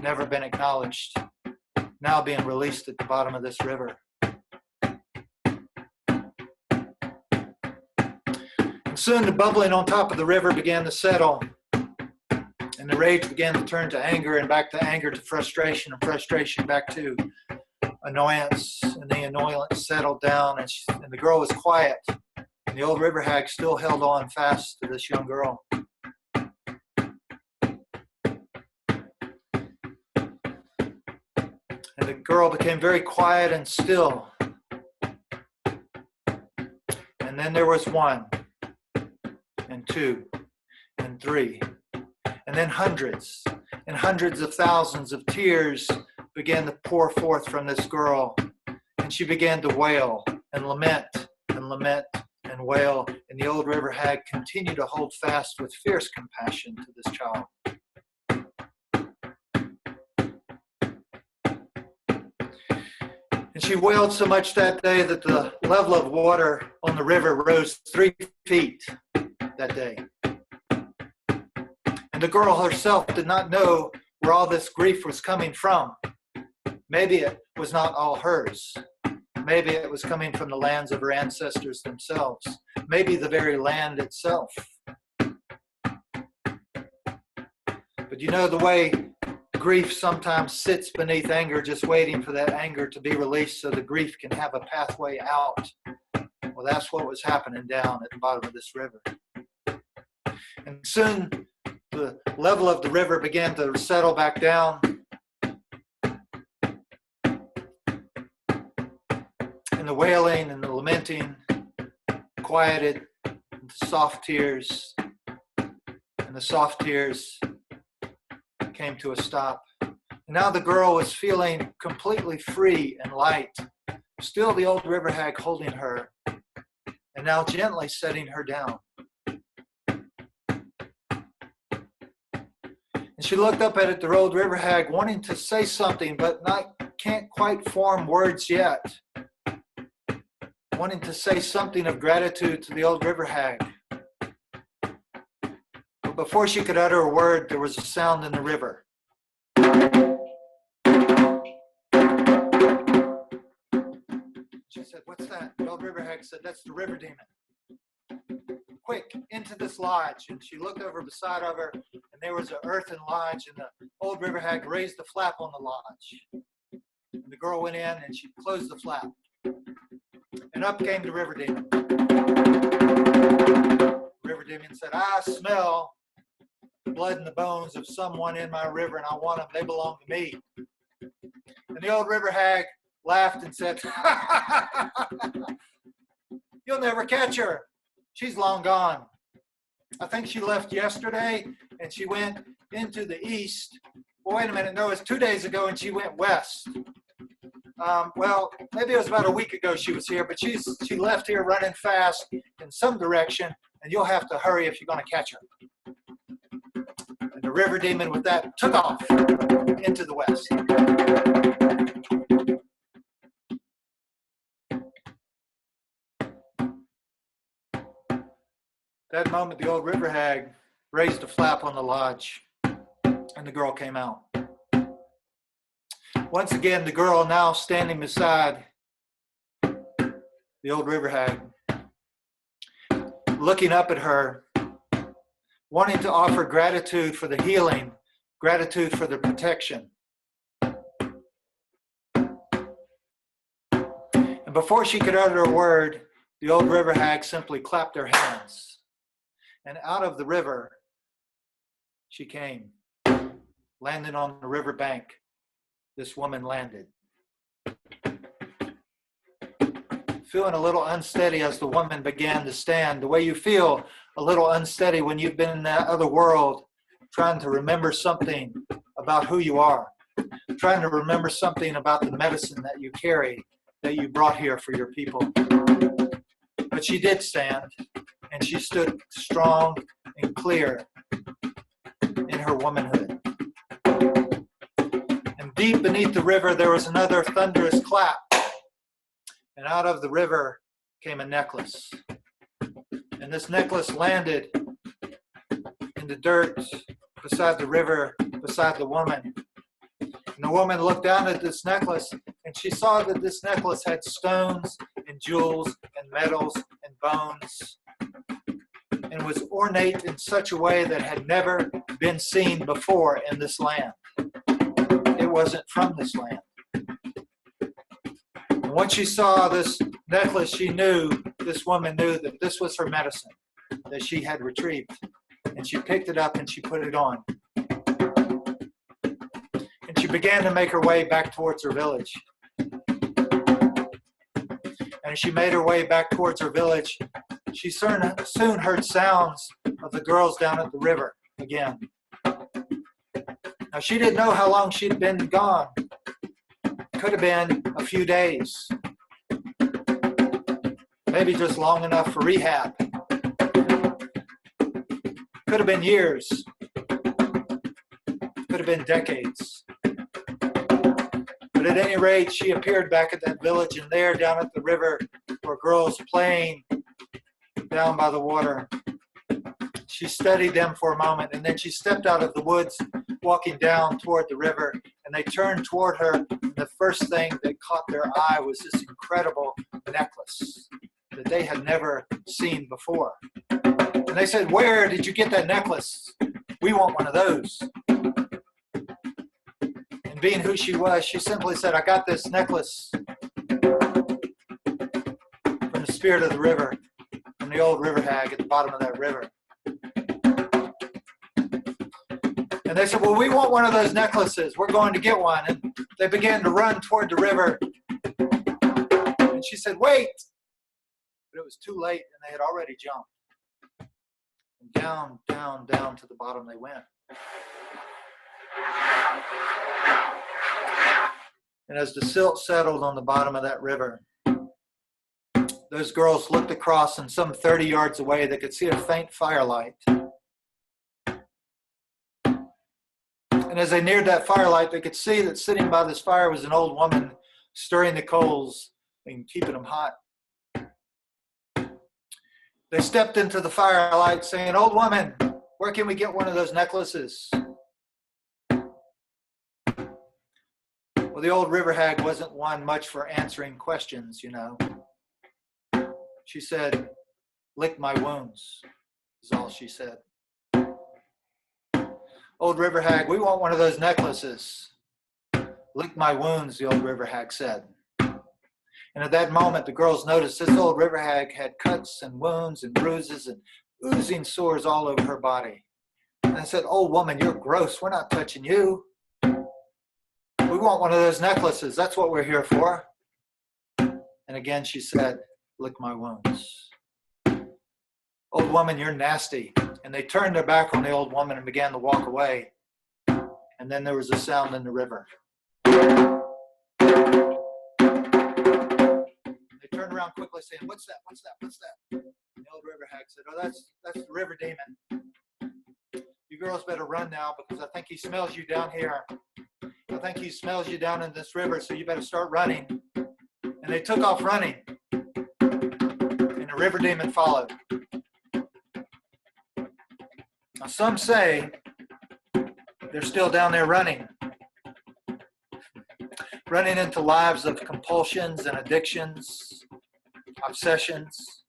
never been acknowledged, now being released at the bottom of this river. And soon the bubbling on top of the river began to settle, and the rage began to turn to anger, and back to anger to frustration, and frustration back to annoyance. And the annoyance settled down, and the girl was quiet. And the old river hag still held on fast to this young girl. And the girl became very quiet and still. And then there was 1, and 2, and 3, and then hundreds and hundreds of thousands of tears began to pour forth from this girl. And she began to wail and lament and lament and wail. And the old river hag continued to hold fast with fierce compassion to this child. And she wailed so much that day that the level of water on the river rose 3 feet that day. And the girl herself did not know where all this grief was coming from. Maybe it was not all hers. Maybe it was coming from the lands of her ancestors themselves. Maybe the very land itself. But you know the way grief sometimes sits beneath anger, just waiting for that anger to be released so the grief can have a pathway out. Well, that's what was happening down at the bottom of this river. And soon the level of the river began to settle back down. And the wailing and the lamenting quieted into soft tears. And the soft tears came to a stop. And now the girl was feeling completely free and light. Still the old river hag holding her, and now gently setting her down. And she looked up at the old river hag, wanting to say something, but can't quite form words yet. Wanting to say something of gratitude to the old river hag. But before she could utter a word, there was a sound in the river. She said, "What's that?" The old river hag said, "That's the river demon. Quick, into this lodge." And she looked over beside of her, and there was an earthen lodge, and the old river hag raised the flap on the lodge. And the girl went in, and she closed the flap. And up came the river demon. The river demon said, "I smell the blood and the bones of someone in my river, and I want them. They belong to me." And the old river hag laughed and said, "You'll never catch her. She's long gone. I think she left yesterday, and she went into the east. Well, wait a minute. No, it was 2 days ago, and she went west. Well, maybe it was about a week ago she was here, but she left here running fast in some direction, and you'll have to hurry if you're going to catch her." And the river demon with that took off into the west. That moment, the old river hag raised a flap on the lodge, and the girl came out. Once again, the girl now standing beside the old river hag, looking up at her, wanting to offer gratitude for the healing, gratitude for the protection. And before she could utter a word, the old river hag simply clapped her hands. And out of the river she came, landing on the river bank. This woman landed. Feeling a little unsteady as the woman began to stand, the way you feel a little unsteady when you've been in that other world, trying to remember something about who you are, trying to remember something about the medicine that you carry, that you brought here for your people. But she did stand, and she stood strong and clear in her womanhood. And deep beneath the river, there was another thunderous clap. And out of the river came a necklace. And this necklace landed in the dirt beside the river, beside the woman. And the woman looked down at this necklace, and she saw that this necklace had stones and jewels and metals and bones. and was ornate in such a way that had never been seen before in this land. It wasn't from this land. And once she saw this necklace, this woman knew that this was her medicine that she had retrieved. And she picked it up and she put it on. And she began to make her way back towards her village. And as she made her way back towards her village, she soon heard sounds of the girls down at the river again. Now, she didn't know how long she'd been gone. Could have been a few days. Maybe just long enough for rehab. Could have been years. Could have been decades. But at any rate, she appeared back at that village, and there down at the river were girls playing down by the water. She studied them for a moment, and then she stepped out of the woods, walking down toward the river, and they turned toward her, and the first thing that caught their eye was this incredible necklace that they had never seen before. And they said, "Where did you get that necklace? We want one of those." And being who she was, she simply said, "I got this necklace from the spirit of the river, from the old river hag at the bottom of that river." And they said, "Well, we want one of those necklaces. We're going to get one." And they began to run toward the river. And she said, "Wait." But it was too late, and they had already jumped. And down, down, down to the bottom they went. And as the silt settled on the bottom of that river, those girls looked across, and some 30 yards away, they could see a faint firelight. And as they neared that firelight, they could see that sitting by this fire was an old woman stirring the coals and keeping them hot. They stepped into the firelight saying, "Old woman, where can we get one of those necklaces?" Well, the old river hag wasn't one much for answering questions, you know. She said, "Lick my wounds," is all she said. "Old river hag, we want one of those necklaces." "Lick my wounds," the old river hag said. And at that moment, the girls noticed this old river hag had cuts and wounds and bruises and oozing sores all over her body. And they said, "Old woman, you're gross. We're not touching you. We want one of those necklaces. That's what we're here for." And again, she said, "Lick my wounds." "Old woman, you're nasty." And they turned their back on the old woman and began to walk away. And then there was a sound in the river. Turned around quickly saying, "What's that? What's that? What's that?" And the old river hag said, "Oh, that's the river demon. You girls better run now, because I think he smells you down here. I think he smells you down in this river, so you better start running." And they took off running. And the river demon followed. Now, some say they're still down there running into lives of compulsions and addictions, obsessions,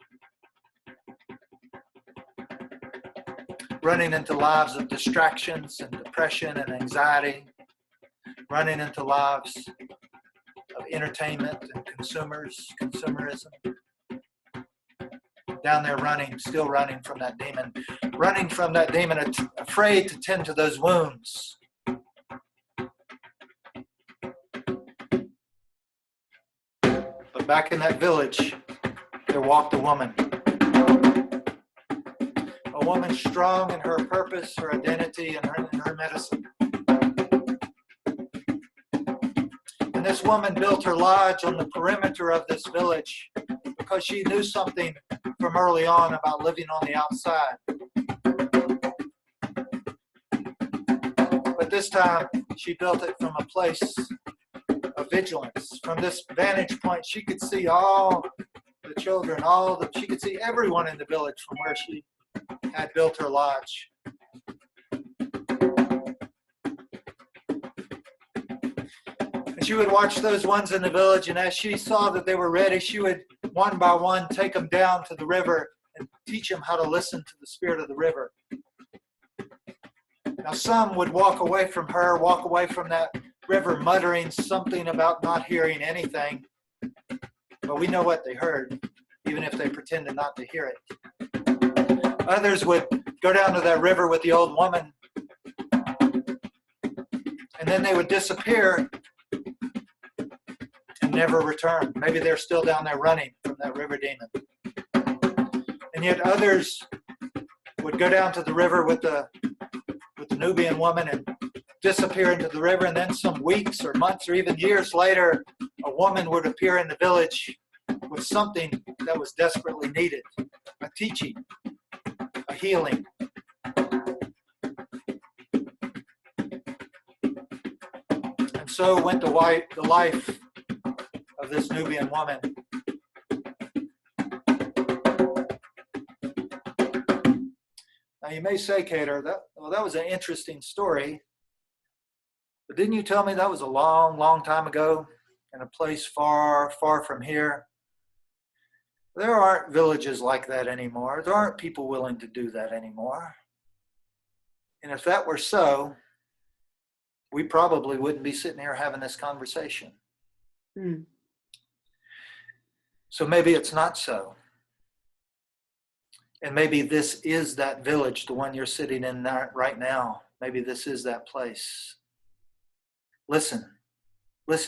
running into lives of distractions and depression and anxiety, running into lives of entertainment and consumerism. Down there running, still running from that demon, afraid to tend to those wounds. But back in that village, there walked a woman. A woman strong in her purpose, her identity, and her medicine. And this woman built her lodge on the perimeter of this village because she knew something from early on about living on the outside. But this time, she built it from a place of vigilance. From this vantage point, she could see all the children, she could see everyone in the village from where she had built her lodge. And she would watch those ones in the village, and as she saw that they were ready, she would one by one take them down to the river and teach them how to listen to the spirit of the river. Now, some would walk away from that river muttering something about not hearing anything, but we know what they heard, even if they pretended not to hear it. Others would go down to that river with the old woman, and then they would disappear and never return. Maybe they're still down there running from that river demon. And yet others would go down to the river with the Nubian woman and disappear into the river, and then some weeks or months or even years later, a woman would appear in the village with something that was desperately needed, a teaching, a healing. And so went the life of this Nubian woman. Now you may say, Kedar, that was an interesting story, but didn't you tell me that was a long, long time ago in a place far, far from here? There aren't villages like that anymore. There aren't people willing to do that anymore. And if that were so, we probably wouldn't be sitting here having this conversation. So maybe it's not so. And maybe this is that village, the one you're sitting in right now. Maybe this is that place. Listen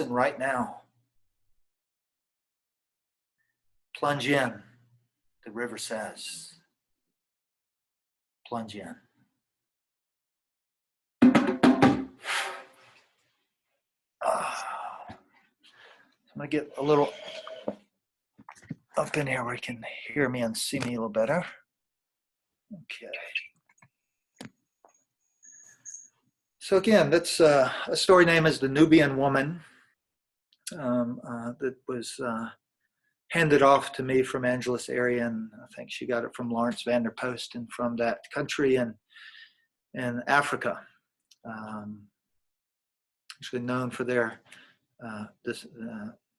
right now. Plunge in, the river says. Plunge in. I'm going to get a little up in here where you can hear me and see me a little better. Okay. So again, that's a story name is The Nubian Woman that was handed off to me from Angeles area, and I think she got it from Lawrence Vander Post and from that country in Africa. Actually known for their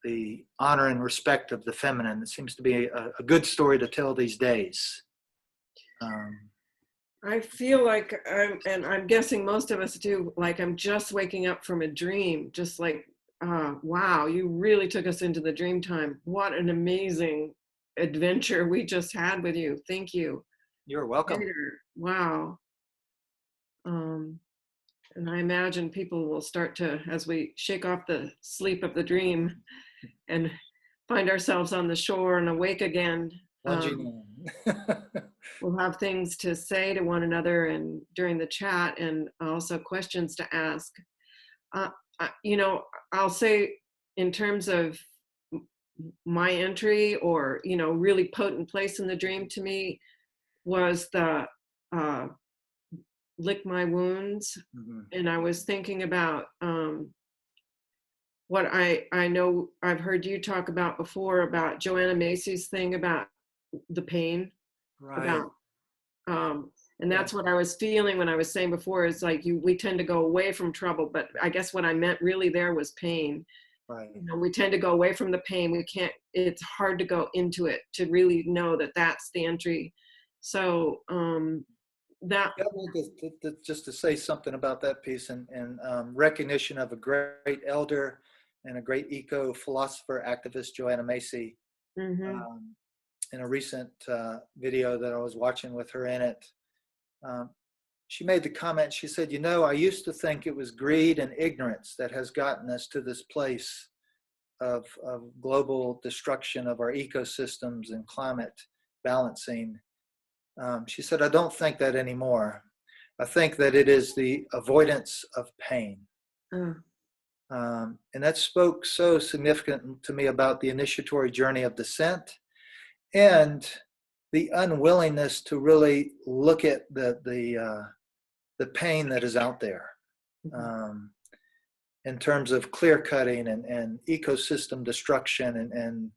the honor and respect of the feminine. It seems to be a good story to tell these days. I feel like I'm guessing most of us do, like I'm just waking up from a dream, just like, wow, you really took us into the dream time. What an amazing adventure we just had with you. Thank you. You're welcome. Wow. And I imagine people will start to, as we shake off the sleep of the dream and find ourselves on the shore and awake again, we'll have things to say to one another and during the chat, and also questions to ask. I'll say in terms of my entry, or, really potent place in the dream to me was the lick my wounds. Mm-hmm. And I was thinking about what I know I've heard you talk about before, about Joanna Macy's thing about the pain. Right. About and that's what I was feeling when I was saying before, is like we tend to go away from trouble, but I guess what I meant really there was pain. Right. We tend to go away from the pain. It's hard to go into it to really know that that's the entry. So just to say something about that piece, and recognition of a great elder and a great eco-philosopher activist, Joanna Macy. Mm-hmm. In a recent video that I was watching with her in it, she made the comment, she said, I used to think it was greed and ignorance that has gotten us to this place of global destruction of our ecosystems and climate balancing. She said, I don't think that anymore. I think that it is the avoidance of pain. And that spoke so significant to me about the initiatory journey of descent and the unwillingness to really look at the pain that is out there in terms of clear cutting and ecosystem destruction.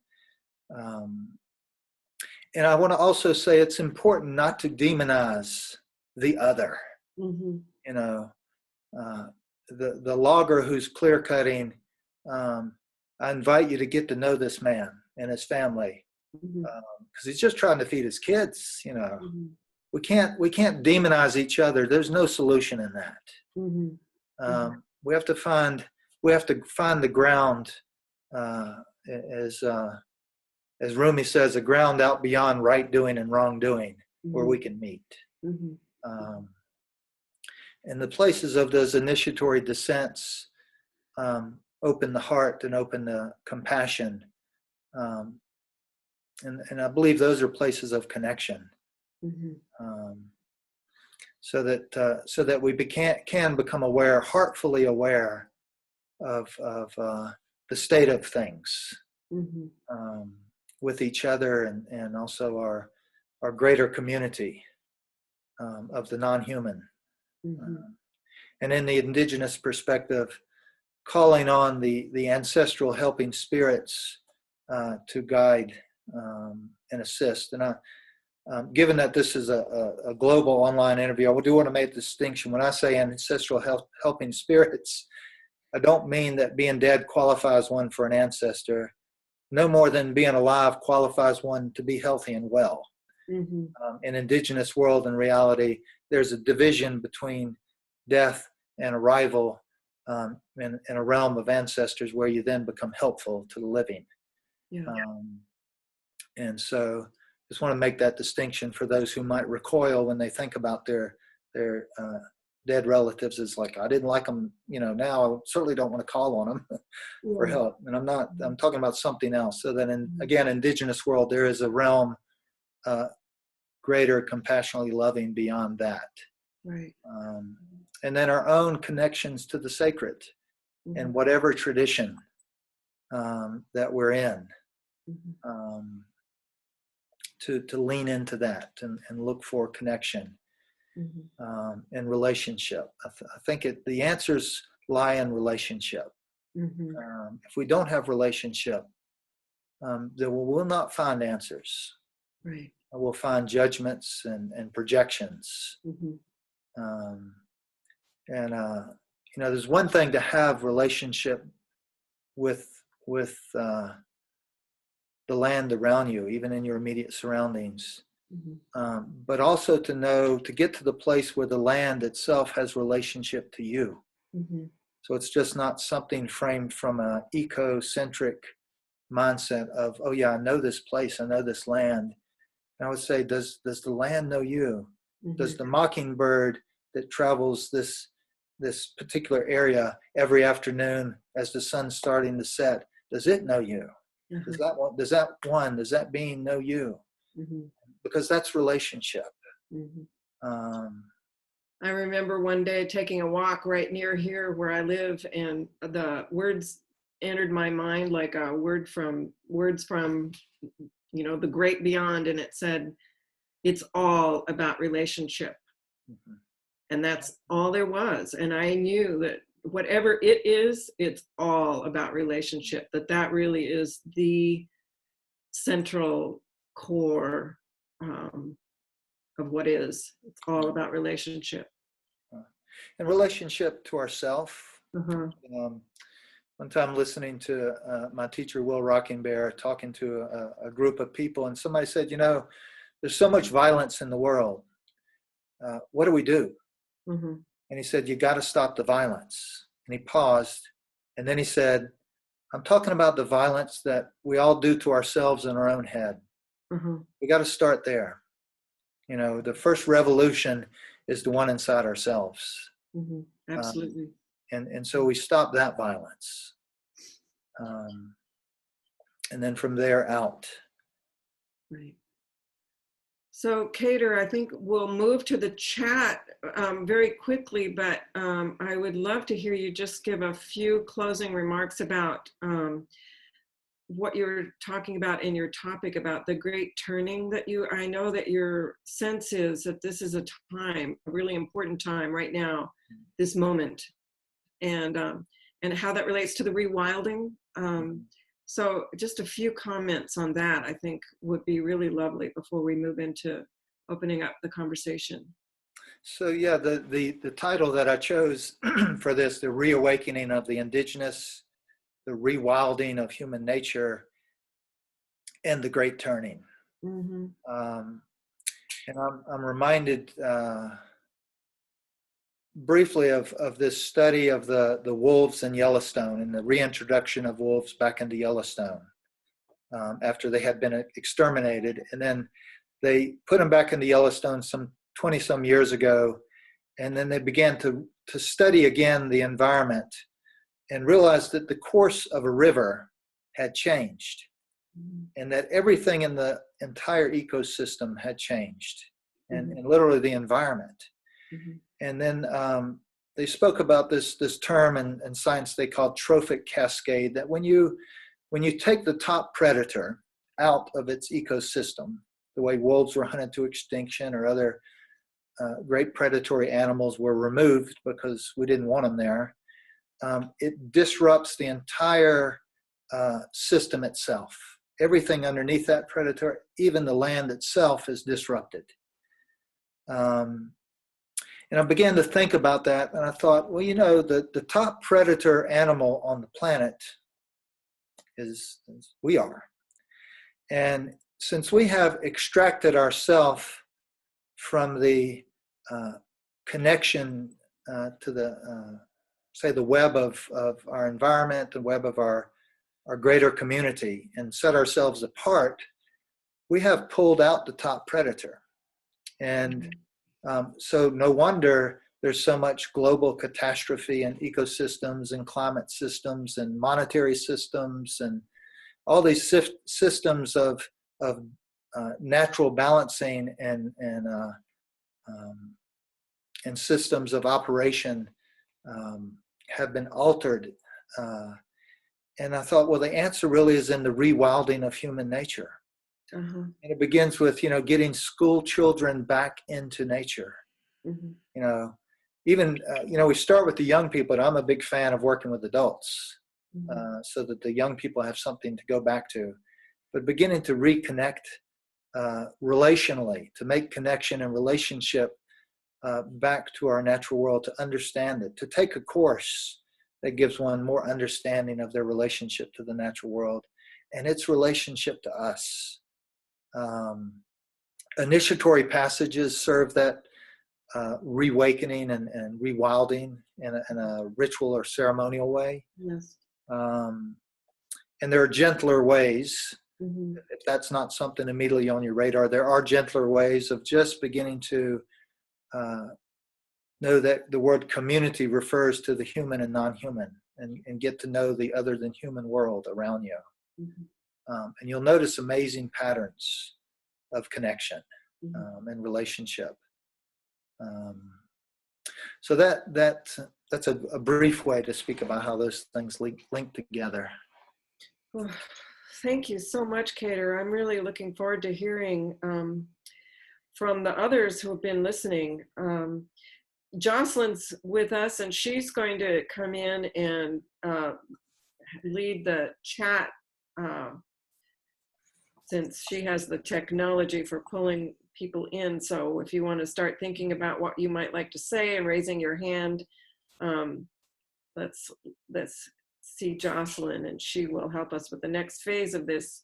And I want to also say it's important not to demonize the other. Mm-hmm. The logger who's clear cutting, I invite you to get to know this man and his family because he's just trying to feed his kids. We can't demonize each other. There's no solution in that. We have to find the ground, as Rumi says, a ground out beyond right doing and wrong doing, where we can meet. And the places of those initiatory descents open the heart and open the compassion. And I believe those are places of connection. So that we can become aware, heartfully aware of the state of things with each other and also our greater community of the non-human. And in the indigenous perspective, calling on the ancestral helping spirits to guide and assist. And given that this is a global online interview, I do want to make a distinction. When I say ancestral helping spirits, I don't mean that being dead qualifies one for an ancestor, no more than being alive qualifies one to be healthy and well. In indigenous world and reality, there's a division between death and arrival in a realm of ancestors where you then become helpful to the living. And so just want to make that distinction for those who might recoil when they think about their dead relatives. Is like, I didn't like them, now I certainly don't want to call on them for help. And I'm talking about something else. So that again, indigenous world, there is a realm greater, compassionately loving beyond that. Right. And then our own connections to the sacred in whatever tradition that we're in. To lean into that and look for connection and relationship. I think the answers lie in relationship. If we don't have relationship, then we'll not find answers. Right. We'll find judgments and projections. There's one thing to have relationship with the land around you, even in your immediate surroundings, but also to get to the place where the land itself has relationship to you. So it's just not something framed from an eco-centric mindset of, oh yeah, I know this place, I know this land. And I would say, does the land know you? Does the mockingbird that travels this particular area every afternoon as the sun's starting to set, does it know you? Does that being know you? Because that's relationship. I remember one day taking a walk right near here where I live, and the words entered my mind like words from the great beyond, and it said, it's all about relationship. And that's all there was. And I knew that whatever it is, it's all about relationship, that really is the central core of what is. It's all about relationship. And relationship to ourselves. One time listening to my teacher, Will Rockenbear, talking to a group of people, and somebody said, there's so much violence in the world. What do we do? And he said, you got to stop the violence. And he paused. And then he said, I'm talking about the violence that we all do to ourselves in our own head. We got to start there. The first revolution is the one inside ourselves. Absolutely. And so we stop that violence. And then from there out. Right. So, Kedar, I think we'll move to the chat very quickly, but I would love to hear you just give a few closing remarks about what you're talking about in your topic about the great turning I know that your sense is that this is a really important time right now, this moment, and how that relates to the rewilding. So just a few comments on that, I think, would be really lovely before we move into opening up the conversation. So yeah, the title that I chose for this, The Reawakening of the Indigenous, the Rewilding of Human Nature, and the Great Turning. Mm-hmm. And I'm reminded briefly of this study of the wolves in Yellowstone and the reintroduction of wolves back into Yellowstone after they had been exterminated. And then they put them back into Yellowstone some 20 some years ago. And then they began to study again the environment and realized that the course of a river had changed and that everything in the entire ecosystem had changed and literally the environment. Mm-hmm. And then they spoke about this term in science they call trophic cascade, that when you take the top predator out of its ecosystem, the way wolves were hunted to extinction or other great predatory animals were removed because we didn't want them there, it disrupts the entire system itself. Everything underneath that predator, even the land itself, is disrupted. And I began to think about that, and I thought, well, the top predator animal on the planet is we are. And since we have extracted ourselves from the connection to the, say, the web of our environment, the web of our greater community, and set ourselves apart, we have pulled out the top predator. And so no wonder there's so much global catastrophe in ecosystems and climate systems and monetary systems and all these systems of natural balancing and systems of operation have been altered. And I thought, well, the answer really is in the rewilding of human nature. Uh-huh. And it begins with, getting school children back into nature. Mm-hmm. Even, we start with the young people, but I'm a big fan of working with adults so that the young people have something to go back to. But beginning to reconnect relationally, to make connection and relationship back to our natural world, to understand it, to take a course that gives one more understanding of their relationship to the natural world and its relationship to us. Initiatory passages serve that reawakening and rewilding in a ritual or ceremonial way. Yes. And there are gentler ways. Mm-hmm. If that's not something immediately on your radar, there are gentler ways of just beginning to know that the word community refers to the human and non-human, and get to know the other than human world around you. And you'll notice amazing patterns of connection and relationship. So that's a brief way to speak about how those things link together. Well, thank you so much, Kedar. I'm really looking forward to hearing from the others who have been listening. Jocelyn's with us, and she's going to come in and lead the chat since she has the technology for pulling people in. So if you want to start thinking about what you might like to say and raising your hand, let's see Jocelyn, and she will help us with the next phase of this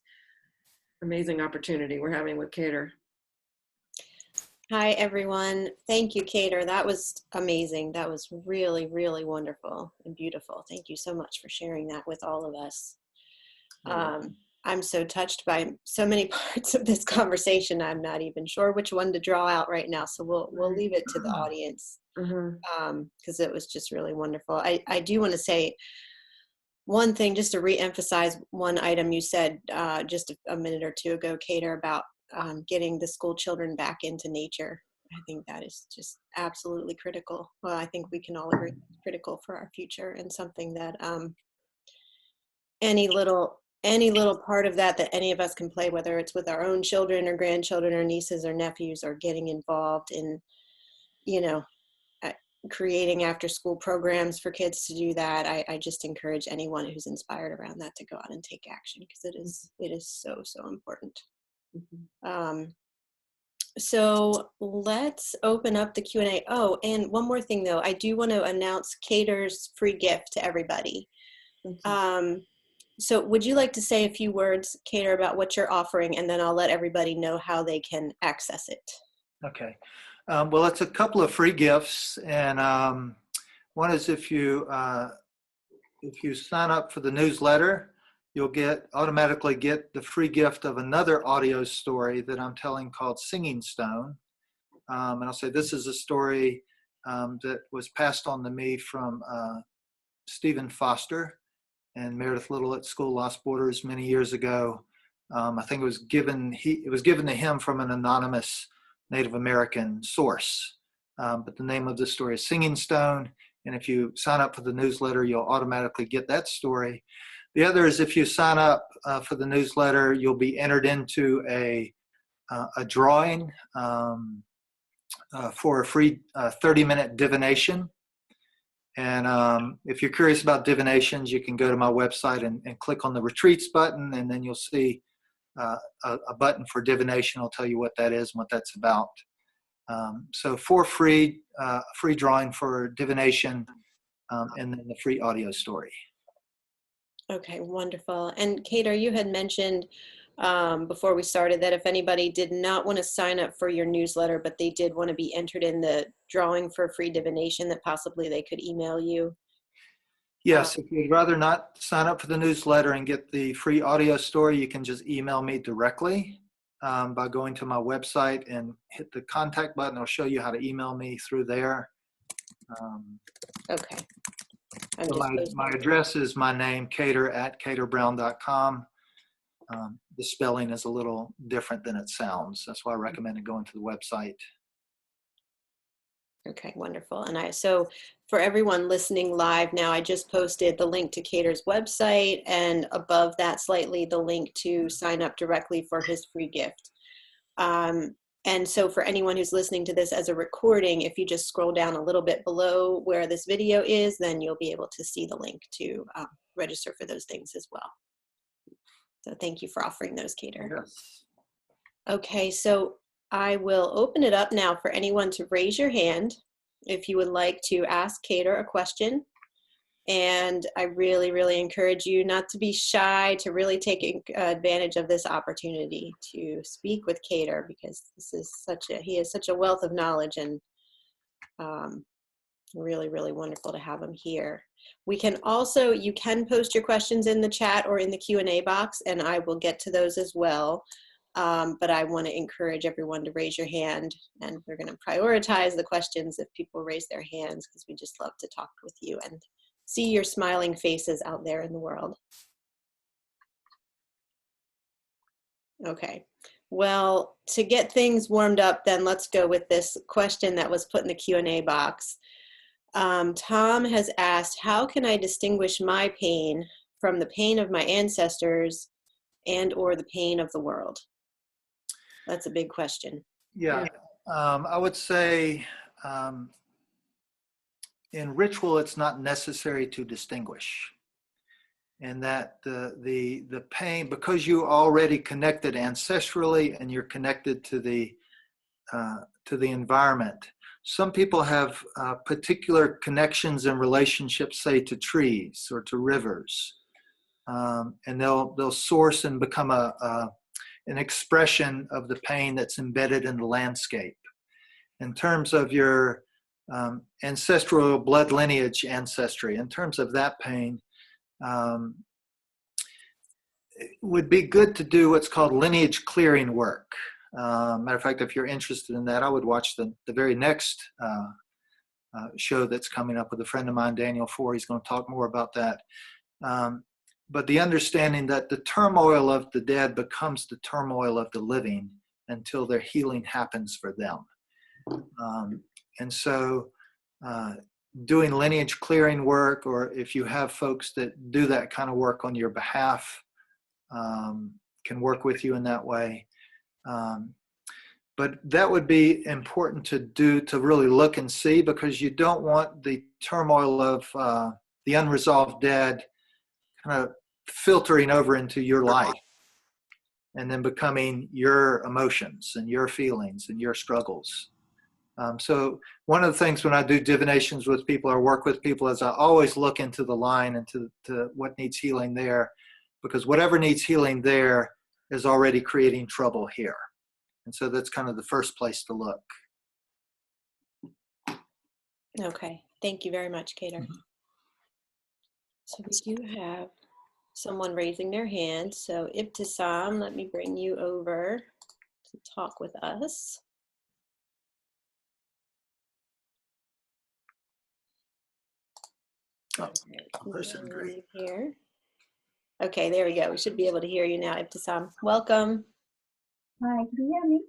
amazing opportunity we're having with Kedar. Hi, everyone. Thank you, Kedar. That was amazing. That was really, really wonderful and beautiful. Thank you so much for sharing that with all of us. I'm so touched by so many parts of this conversation. I'm not even sure which one to draw out right now. So we'll leave it to the audience because it was just really wonderful. I do want to say one thing, just to reemphasize one item you said just a minute or two ago, Kedar, about getting the school children back into nature. I think that is just absolutely critical. Well, I think we can all agree it's critical for our future, and something that any little part of that any of us can play, whether it's with our own children or grandchildren or nieces or nephews, or getting involved in, creating after school programs for kids to do that. I just encourage anyone who's inspired around that to go out and take action, because it is so, so important. So let's open up the Q&A. Oh, and one more thing though, I do want to announce Kedar's free gift to everybody. So would you like to say a few words, Kedar, about what you're offering, and then I'll let everybody know how they can access it. Okay. Well, it's a couple of free gifts, and one is if you sign up for the newsletter, you'll automatically get the free gift of another audio story that I'm telling called Singing Stone. And I'll say this is a story that was passed on to me from Stephen Foster and Meredith Little at School Lost Borders many years ago. I think it was given to him from an anonymous Native American source. But the name of the story is Singing Stone. And if you sign up for the newsletter, you'll automatically get that story. The other is if you sign up for the newsletter, you'll be entered into a drawing for a free 30-minute divination. And if you're curious about divinations, you can go to my website and click on the retreats button, and then you'll see a button for divination. I'll tell you what that is and what that's about. So for free drawing for divination, and then the free audio story. Okay, wonderful. And Kedar, you had mentioned before we started that if anybody did not want to sign up for your newsletter, but they did want to be entered in the drawing for free divination, that possibly they could email you. Yes, if you'd rather not sign up for the newsletter and get the free audio story, you can just email me directly by going to my website and hit the contact button. I'll show you how to email me through there. Okay. So my address is my name, Kedar, at kedarbrown.com. The spelling is a little different than it sounds. That's why I recommend going to the website. Okay, wonderful. And so for everyone listening live now, I just posted the link to Kedar's website, and above that slightly the link to sign up directly for his free gift. And so for anyone who's listening to this as a recording, if you just scroll down a little bit below where this video is, then you'll be able to see the link to register for those things as well. So thank you for offering those, Kedar. Yes. Okay, so I will open it up now for anyone to raise your hand if you would like to ask Kedar a question. And I really, really encourage you not to be shy, to really take advantage of this opportunity to speak with Kedar, because he is such a wealth of knowledge, and really, really wonderful to have him here. You can post your questions in the chat or in the Q&A box, and I will get to those as well. But I want to encourage everyone to raise your hand, and we're going to prioritize the questions if people raise their hands, because we just love to talk with you and see your smiling faces out there in the world. Okay, well, to get things warmed up, then let's go with this question that was put in the Q&A box. Tom has asked, how can I distinguish my pain from the pain of my ancestors and or the pain of the world? That's a big question. Yeah, I would say in ritual, it's not necessary to distinguish, and that the pain, because you already connected ancestrally and you're connected to the environment. Some people have particular connections and relationships, say, to trees or to rivers, and they'll source and become an expression of the pain that's embedded in the landscape. In terms of your ancestral blood lineage ancestry, in terms of that pain, it would be good to do what's called lineage clearing work. Matter of fact, if you're interested in that, I would watch the very next show that's coming up with a friend of mine, Daniel Four. He's going to talk more about that. But the understanding that the turmoil of the dead becomes the turmoil of the living until their healing happens for them. And so doing lineage clearing work, or if you have folks that do that kind of work on your behalf, can work with you in that way. But that would be important to do, to really look and see, because you don't want the turmoil of the unresolved dead kind of filtering over into your life and then becoming your emotions and your feelings and your struggles. So one of the things when I do divinations with people or work with people is I always look into the line and to what needs healing there. because whatever needs healing there is already creating trouble here. And so that's kind of the first place to look. Okay, thank you very much, Kedar. Mm-hmm. So we do have someone raising their hand. So Ibtisam, let me bring you over to talk with us. Oh, person great. Here. Okay, there we go. We should be able to hear you now, Ibtisam. Welcome. Hi, can you hear me?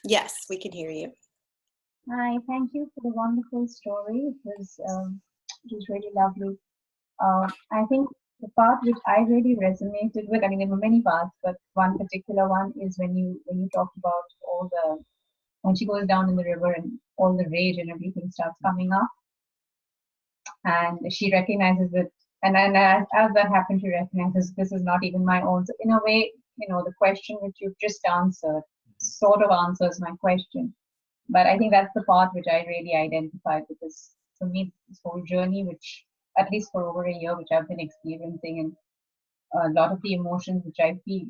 Yes, we can hear you. Hi, thank you for the wonderful story. It was really lovely. I think the part which I really resonated with, I mean, there were many parts, but one particular one is when you talked about when she goes down in the river and all the rage and everything starts coming up, and she recognizes it, and then as that happened, she recognizes this is not even my own. So in a way, the question which you've just answered sort of answers my question. But I think that's the part which I really identified, because for me, this whole journey, which at least for over a year, which I've been experiencing, and a lot of the emotions which I feel,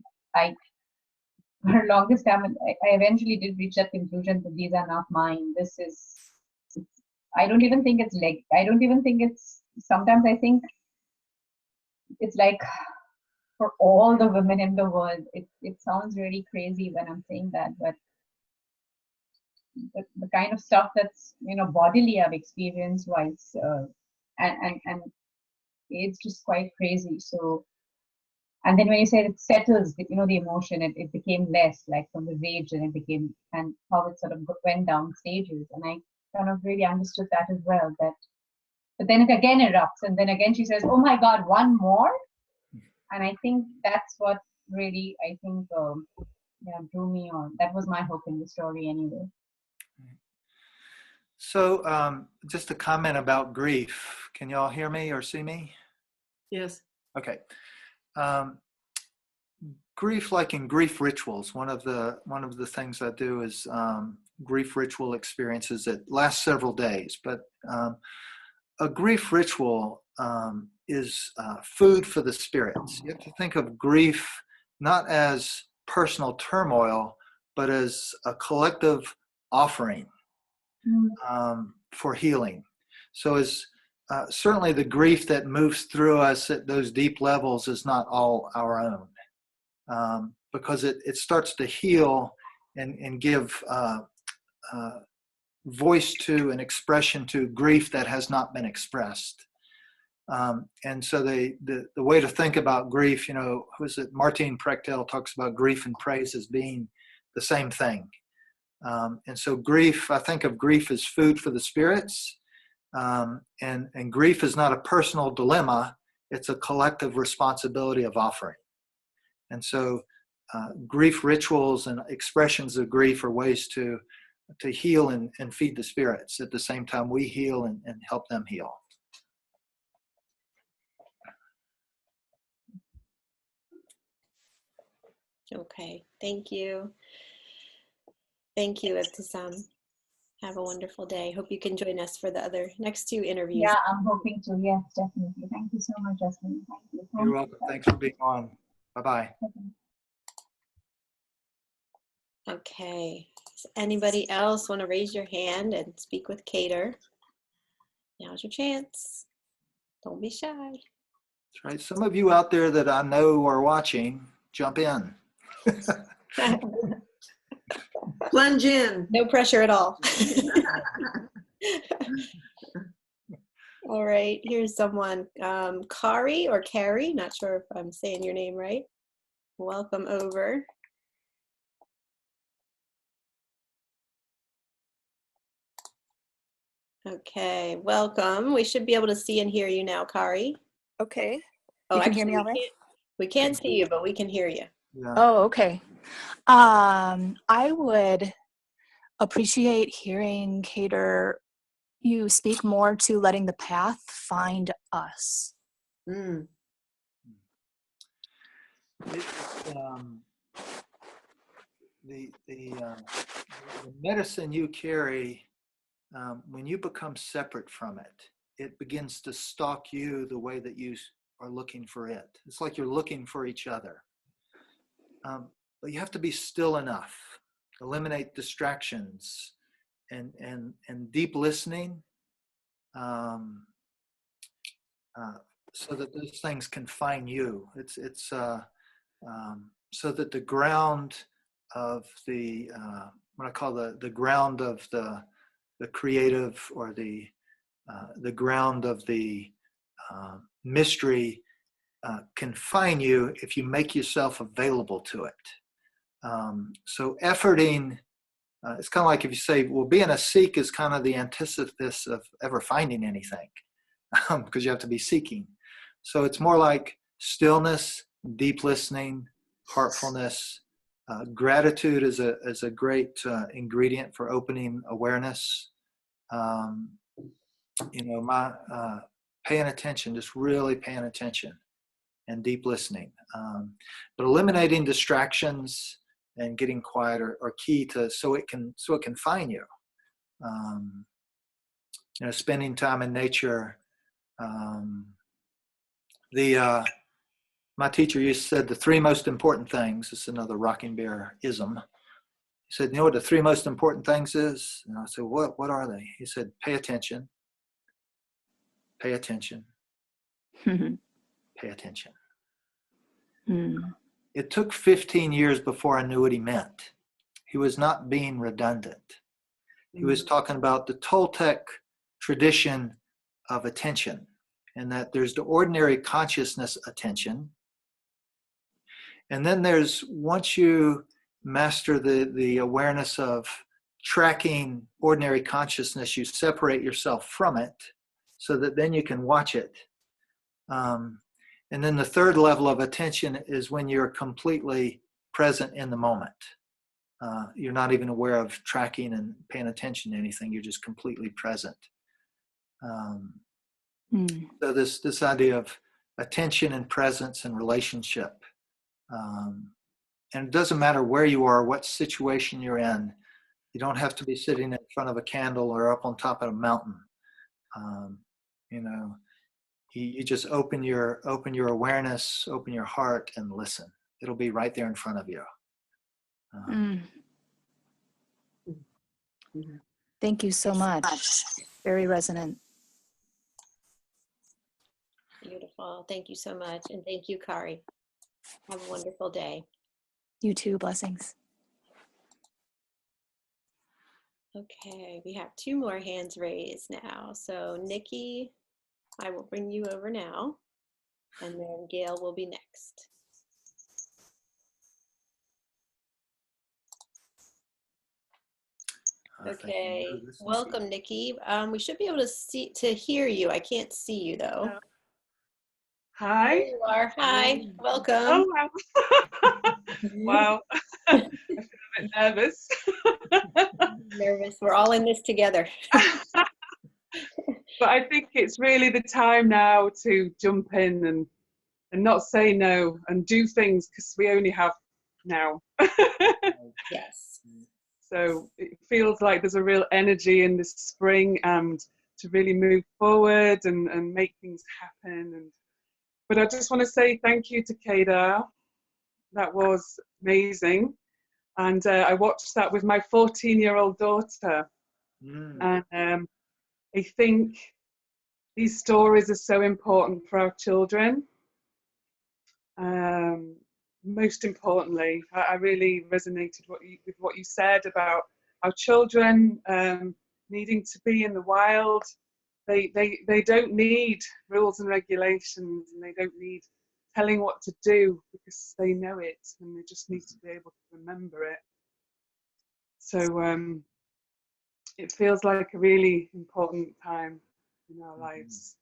for the longest time, I eventually did reach that conclusion that these are not mine. I don't even think it's, sometimes I think it's like for all the women in the world. It sounds really crazy when I'm saying that, but the kind of stuff that's bodily I've experienced wise, and it's just quite crazy. So, and then when you said it settles, the emotion, it became less, like from the rage, and how it sort of went down stages, and I kind of really understood that as well. But then it again erupts, and then again she says, "Oh my God, one more," and I think that's what really drew me on. That was my hope in the story, anyway. So just a comment about grief. Can you all hear me or see me? Yes. Okay. Grief, like in grief rituals, one of the things I do is grief ritual experiences that last several days. But a grief ritual is food for the spirits. You have to think of grief not as personal turmoil, but as a collective offering for healing. So as certainly the grief that moves through us at those deep levels is not all our own, because it starts to heal and give voice to and expression to grief that has not been expressed. And so the way to think about grief, who's it? Martin Prechtel talks about grief and praise as being the same thing. And so grief, I think of grief as food for the spirits, and grief is not a personal dilemma, it's a collective responsibility of offering. And so grief rituals and expressions of grief are ways to heal and feed the spirits at the same time we heal and help them heal. Okay, thank you. Thank you, Ibtisam. Have a wonderful day. Hope you can join us for the next two interviews. Yeah, I'm hoping to. Yes, definitely. Thank you so much, Jasmine. Thank you. You're welcome. Thanks for being on. Bye-bye. Okay. Does anybody else want to raise your hand and speak with Kedar? Now's your chance. Don't be shy. That's right. Some of you out there that I know are watching, jump in. Plunge in. No pressure at all. All right, here's someone, Kari or Carrie, not sure if I'm saying your name right. Welcome over. Okay, welcome. We should be able to see and hear you now, Kari. Okay. Oh, You can actually, hear me all right? we can't see you, but we can hear you. Yeah. Oh, okay. I would appreciate hearing, Kedar, you speak more to letting the path find us. Mm. The medicine you carry, when you become separate from it, it begins to stalk you the way that you are looking for it. It's like you're looking for each other. But you have to be still enough, eliminate distractions, and deep listening, so that those things can find you. It's so that the ground of the what I call the ground of the creative, or the ground of the mystery can find you if you make yourself available to it. So efforting, it's kind of like if you say, well, being a seek is kind of the antithesis of ever finding anything, because you have to be seeking. So it's more like stillness, deep listening, heartfulness. Gratitude is a great ingredient for opening awareness. Paying attention, just really paying attention, and deep listening. But eliminating distractions and getting quiet are key to so it can find you. Spending time in nature. My teacher used to said the three most important things. This is another rocking bear-ism. He said, you know what the three most important things is? And I said, what are they? He said, pay attention, pay attention, pay attention. It took 15 years before I knew what he meant. He was not being redundant. He was talking about the Toltec tradition of attention, and that there's the ordinary consciousness attention. And then there's, once you master the awareness of tracking ordinary consciousness, you separate yourself from it so that then you can watch it. And then the third level of attention is when you're completely present in the moment. You're not even aware of tracking and paying attention to anything. You're just completely present. So this idea of attention and presence and relationship. And it doesn't matter where you are, what situation you're in. You don't have to be sitting in front of a candle or up on top of a mountain. You just open your awareness, open your heart, and listen. It'll be right there in front of you. Thank you so much. Very resonant. Beautiful. Thank you so much. And thank you, Kari. Have a wonderful day. You too. Blessings. Okay, we have two more hands raised now. So Nikki, I will bring you over now, and then Gail will be next. Okay, welcome, Nikki. We should be able to hear you. I can't see you though. Hi. There you are. Hi, welcome. Oh, wow. Wow. I feel a bit nervous. Nervous. We're all in this together. But I think it's really the time now to jump in and not say no and do things, because we only have now. Yes. So it feels like there's a real energy in this spring and to really move forward and make things happen. But I just want to say thank you to Kedar. That was amazing. And I watched that with my 14-year-old daughter. And I think these stories are so important for our children. Most importantly, I really resonated with what you said about our children needing to be in the wild. They don't need rules and regulations, and they don't need telling what to do, because they know it and they just need to be able to remember it. So it feels like a really important time in our lives.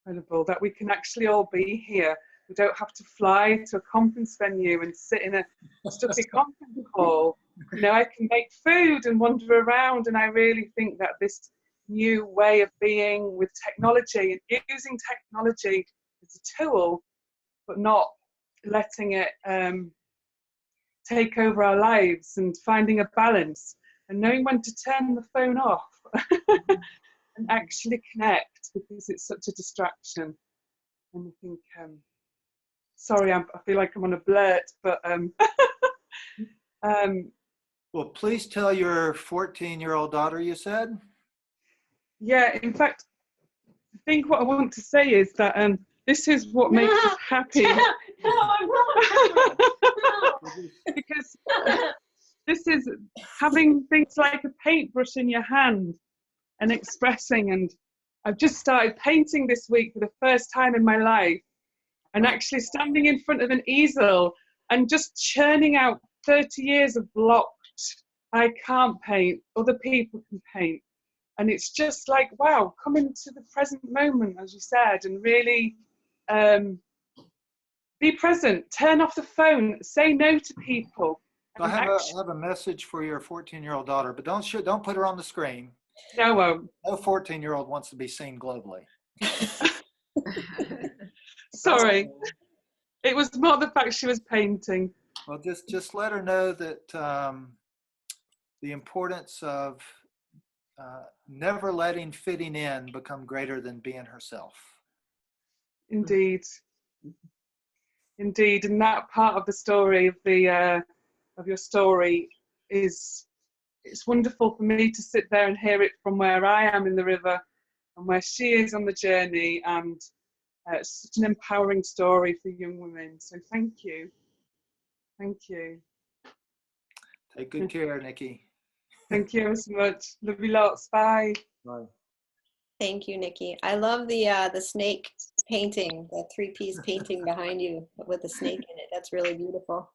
Incredible that we can actually all be here. We don't have to fly to a conference venue and sit in a stuffy conference hall. I can make food and wander around, and I really think that this new way of being with technology and using technology as a tool, but not letting it take over our lives, and finding a balance and knowing when to turn the phone off and actually connect, because it's such a distraction. anything. Sorry, I feel like I'm on a blurt, but well, please tell your 14-year-old daughter you said. Yeah, in fact, I think what I want to say is that this is what makes us happy. Because this is having things like a paintbrush in your hand and expressing. And I've just started painting this week for the first time in my life, and actually standing in front of an easel and just churning out 30 years of blocked, I can't paint, other people can paint. And it's just like, wow, come into the present moment, as you said, and really be present, turn off the phone, say no to people. I have a message for your 14-year-old daughter, but don't put her on the screen. No 14-year-old wants to be seen globally. Sorry, it was more the fact she was painting. Well, just let her know that the importance of never letting fitting in become greater than being herself. Indeed, and that part of the story of your story it's wonderful for me to sit there and hear it from where I am in the river and where she is on the journey, and it's such an empowering story for young women. So thank you. Take good care, Nikki. Thank you so much. Love you lots. Bye. Bye. Thank you, Nikki. I love the snake painting, the 3-piece painting behind you with the snake in it. That's really beautiful.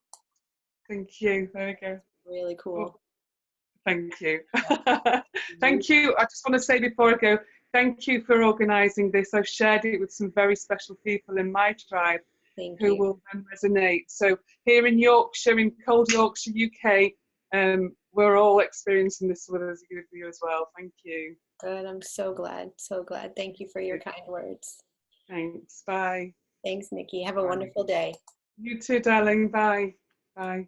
Thank you. There we go. Really cool. Thank you. Thank you. I just want to say before I go, thank you for organising this. I've shared it with some very special people in my tribe who will then resonate. So here in Yorkshire, in cold Yorkshire, UK, we're all experiencing this with you as well. Thank you. Good. I'm so glad. So glad. Thank you for your kind words. Thanks. Bye. Thanks, Nikki. Have a wonderful day. You too, darling. Bye. Bye.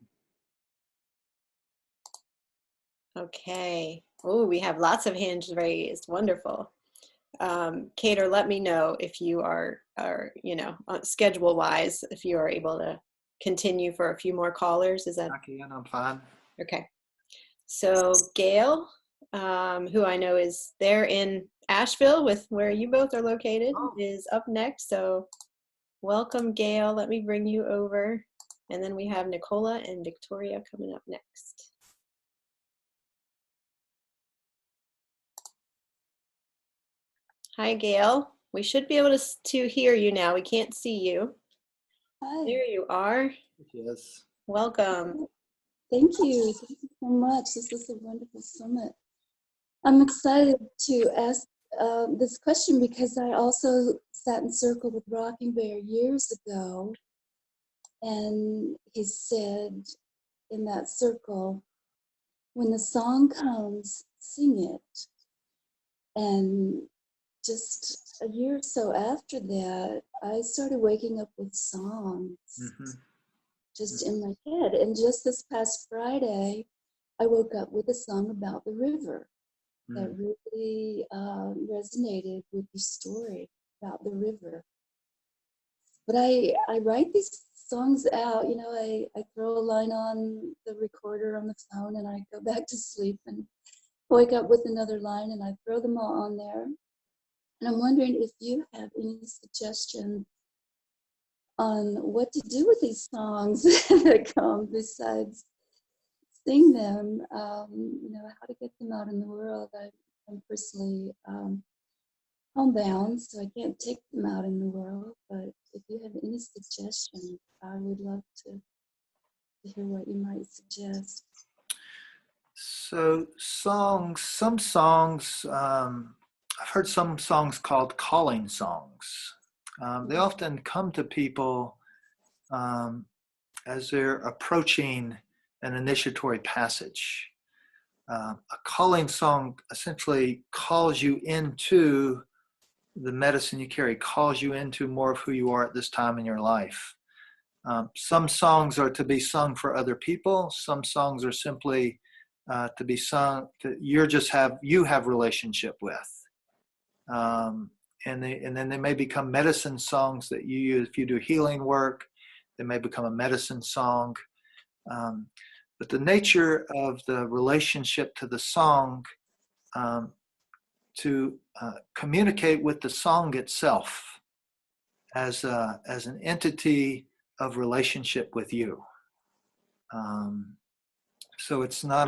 Okay. Oh, we have lots of hands raised. Wonderful. Kedar, let me know if you are schedule wise, if you are able to continue for a few more callers. Is that? I can. I'm fine. Okay. So Gail, who I know is there in Asheville with where you both are located, is up next. So welcome, Gail. Let me bring you over. And then we have Nicola and Victoria coming up next. Hi, Gail. We should be able to hear you now. We can't see you. Hi. There you are. Yes. Welcome. Thank you. Thank you so much. This is a wonderful summit. I'm excited to ask this question because I also sat in circle with Rocking Bear years ago. And he said in that circle, when the song comes, sing it. And just a year or so after that, I started waking up with songs just in my head. And just this past Friday, I woke up with a song about the river that really resonated with the story about the river. But I write these songs out, you know, I throw a line on the recorder on the phone and I go back to sleep and wake up with another line and I throw them all on there. And I'm wondering if you have any suggestions on what to do with these songs that come besides sing them, you know, how to get them out in the world. I'm personally homebound, so I can't take them out in the world, but if you have any suggestions, I would love to hear what you might suggest. So some songs, I've heard some songs called calling songs. They often come to people as they're approaching an initiatory passage. A calling song essentially calls you into the medicine you carry, calls you into more of who you are at this time in your life. Some songs are to be sung for other people. Some songs are simply to be sung that you have relationship with. and then they may become medicine songs that you use if you do healing work. They may become a medicine song. But the nature of the relationship to the song, to communicate with the song itself as an entity of relationship with you. So it's not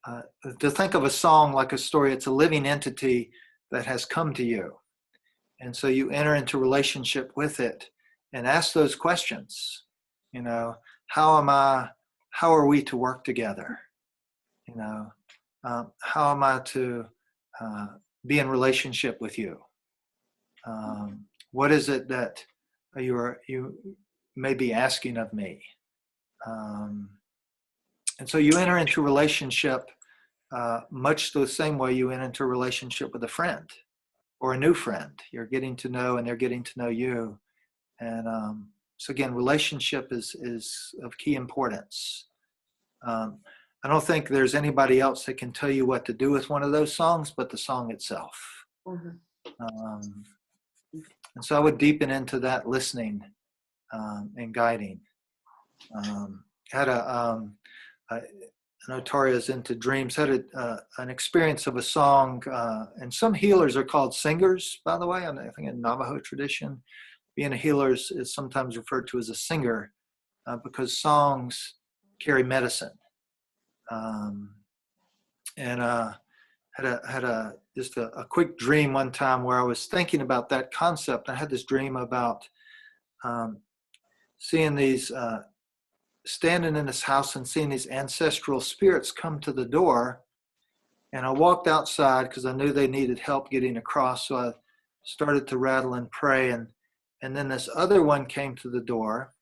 to think of a song like a story. It's a living entity that has come to you. And so you enter into relationship with it and ask those questions. You know, how are we to work together? You know, how am I to be in relationship with you? What is it that you may be asking of me? And so you enter into relationship much the same way you enter into a relationship with a friend or a new friend. You're getting to know, and they're getting to know you. And so again, relationship is of key importance. I don't think there's anybody else that can tell you what to do with one of those songs but the song itself. And so I would deepen into that listening and guiding. Had I know Taria's into dreams, had an experience of a song, and some healers are called singers, by the way. I think in Navajo tradition, being a healer is sometimes referred to as a singer because songs carry medicine. And had just a quick dream one time where I was thinking about that concept. I had this dream about seeing these, standing in this house and seeing these ancestral spirits come to the door. And I walked outside because I knew they needed help getting across. So I started to rattle and pray. And then this other one came to the door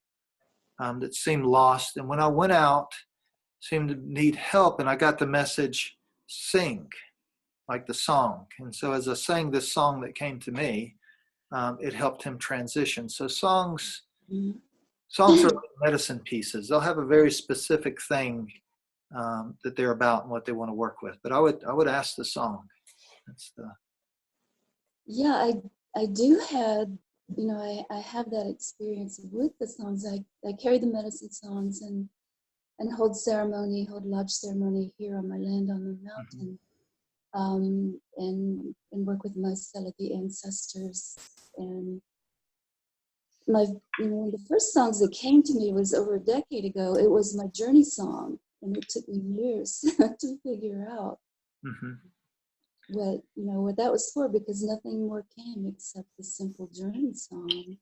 that seemed lost. And when I went out, seemed to need help. And I got the message, sing, like the song. And so as I sang this song that came to me, it helped him transition. So songs are like medicine pieces. They'll have a very specific thing that they're about and what they want to work with. But I would ask the song. Yeah, I do have, I have that experience with the songs. I carry the medicine songs and hold lodge ceremony here on my land on the mountain, and work with my the ancestors. And one of the first songs that came to me was over a decade ago. It was my journey song, and it took me years to figure out what that was for, because nothing more came except the simple journey song.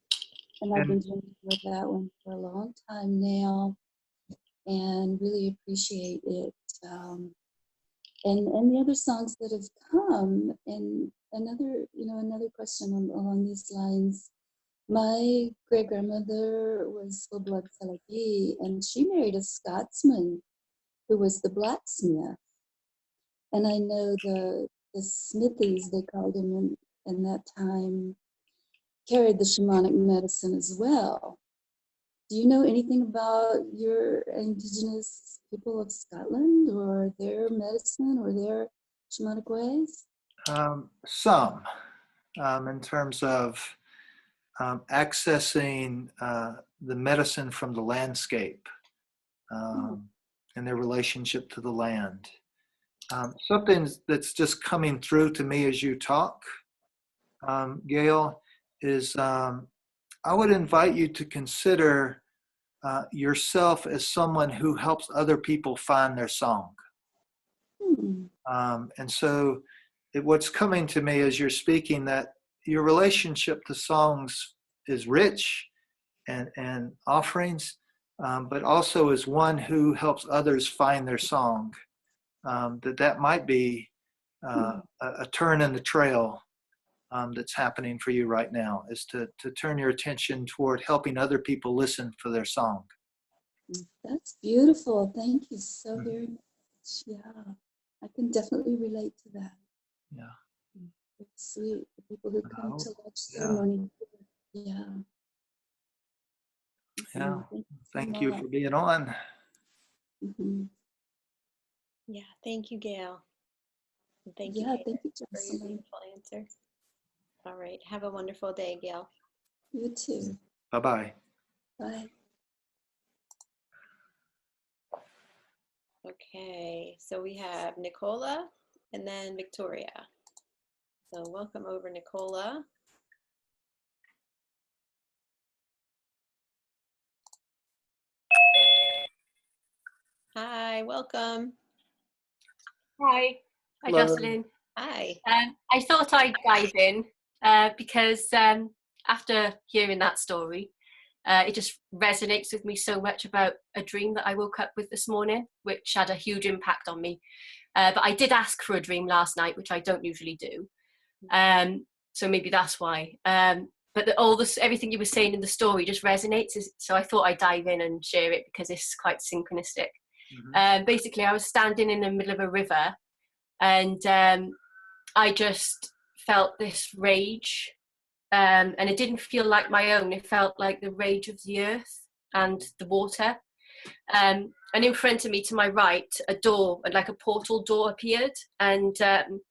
And I've been journeying with that one for a long time now, and really appreciate it. And the other songs that have come, and another question along these lines. My great-grandmother was full-blood Salagi, and she married a Scotsman who was the blacksmith. And I know the smithies, they called him in that time, carried the shamanic medicine as well. Do you know anything about your indigenous people of Scotland, or their medicine, or their shamanic ways? Some, in terms of accessing the medicine from the landscape and their relationship to the land. Something that's just coming through to me as you talk, Gail, is I would invite you to consider yourself as someone who helps other people find their song. And so what's coming to me as you're speaking, that your relationship to songs is rich and offerings, but also as one who helps others find their song. That might be a turn in the trail that's happening for you right now, is to turn your attention toward helping other people listen for their song. That's beautiful. Thank you so very much. Yeah, I can definitely relate to that. Yeah. It's sweet. The people who come to watch ceremony. Yeah. Yeah. Thank you for being on. Yeah, thank you, Gail. And thank you, Kate, Kedar, thank you, for your beautiful answer. All right. Have a wonderful day, Gail. You too. Bye-bye. Bye. Okay, so we have Nicola and then Victoria. So welcome over, Nicola. Hi, welcome. Hi. Hi, Hello. Jocelyn. Hi. I thought I'd dive in because after hearing that story, it just resonates with me so much about a dream that I woke up with this morning, which had a huge impact on me. But I did ask for a dream last night, which I don't usually do. So maybe that's why. But everything you were saying in the story just resonates. So I thought I'd dive in and share it because it's quite synchronistic. Basically, I was standing in the middle of a river, and I just felt this rage, and it didn't feel like my own. It felt like the rage of the earth and the water. And in front of me, to my right, a door, like a portal door, appeared, and an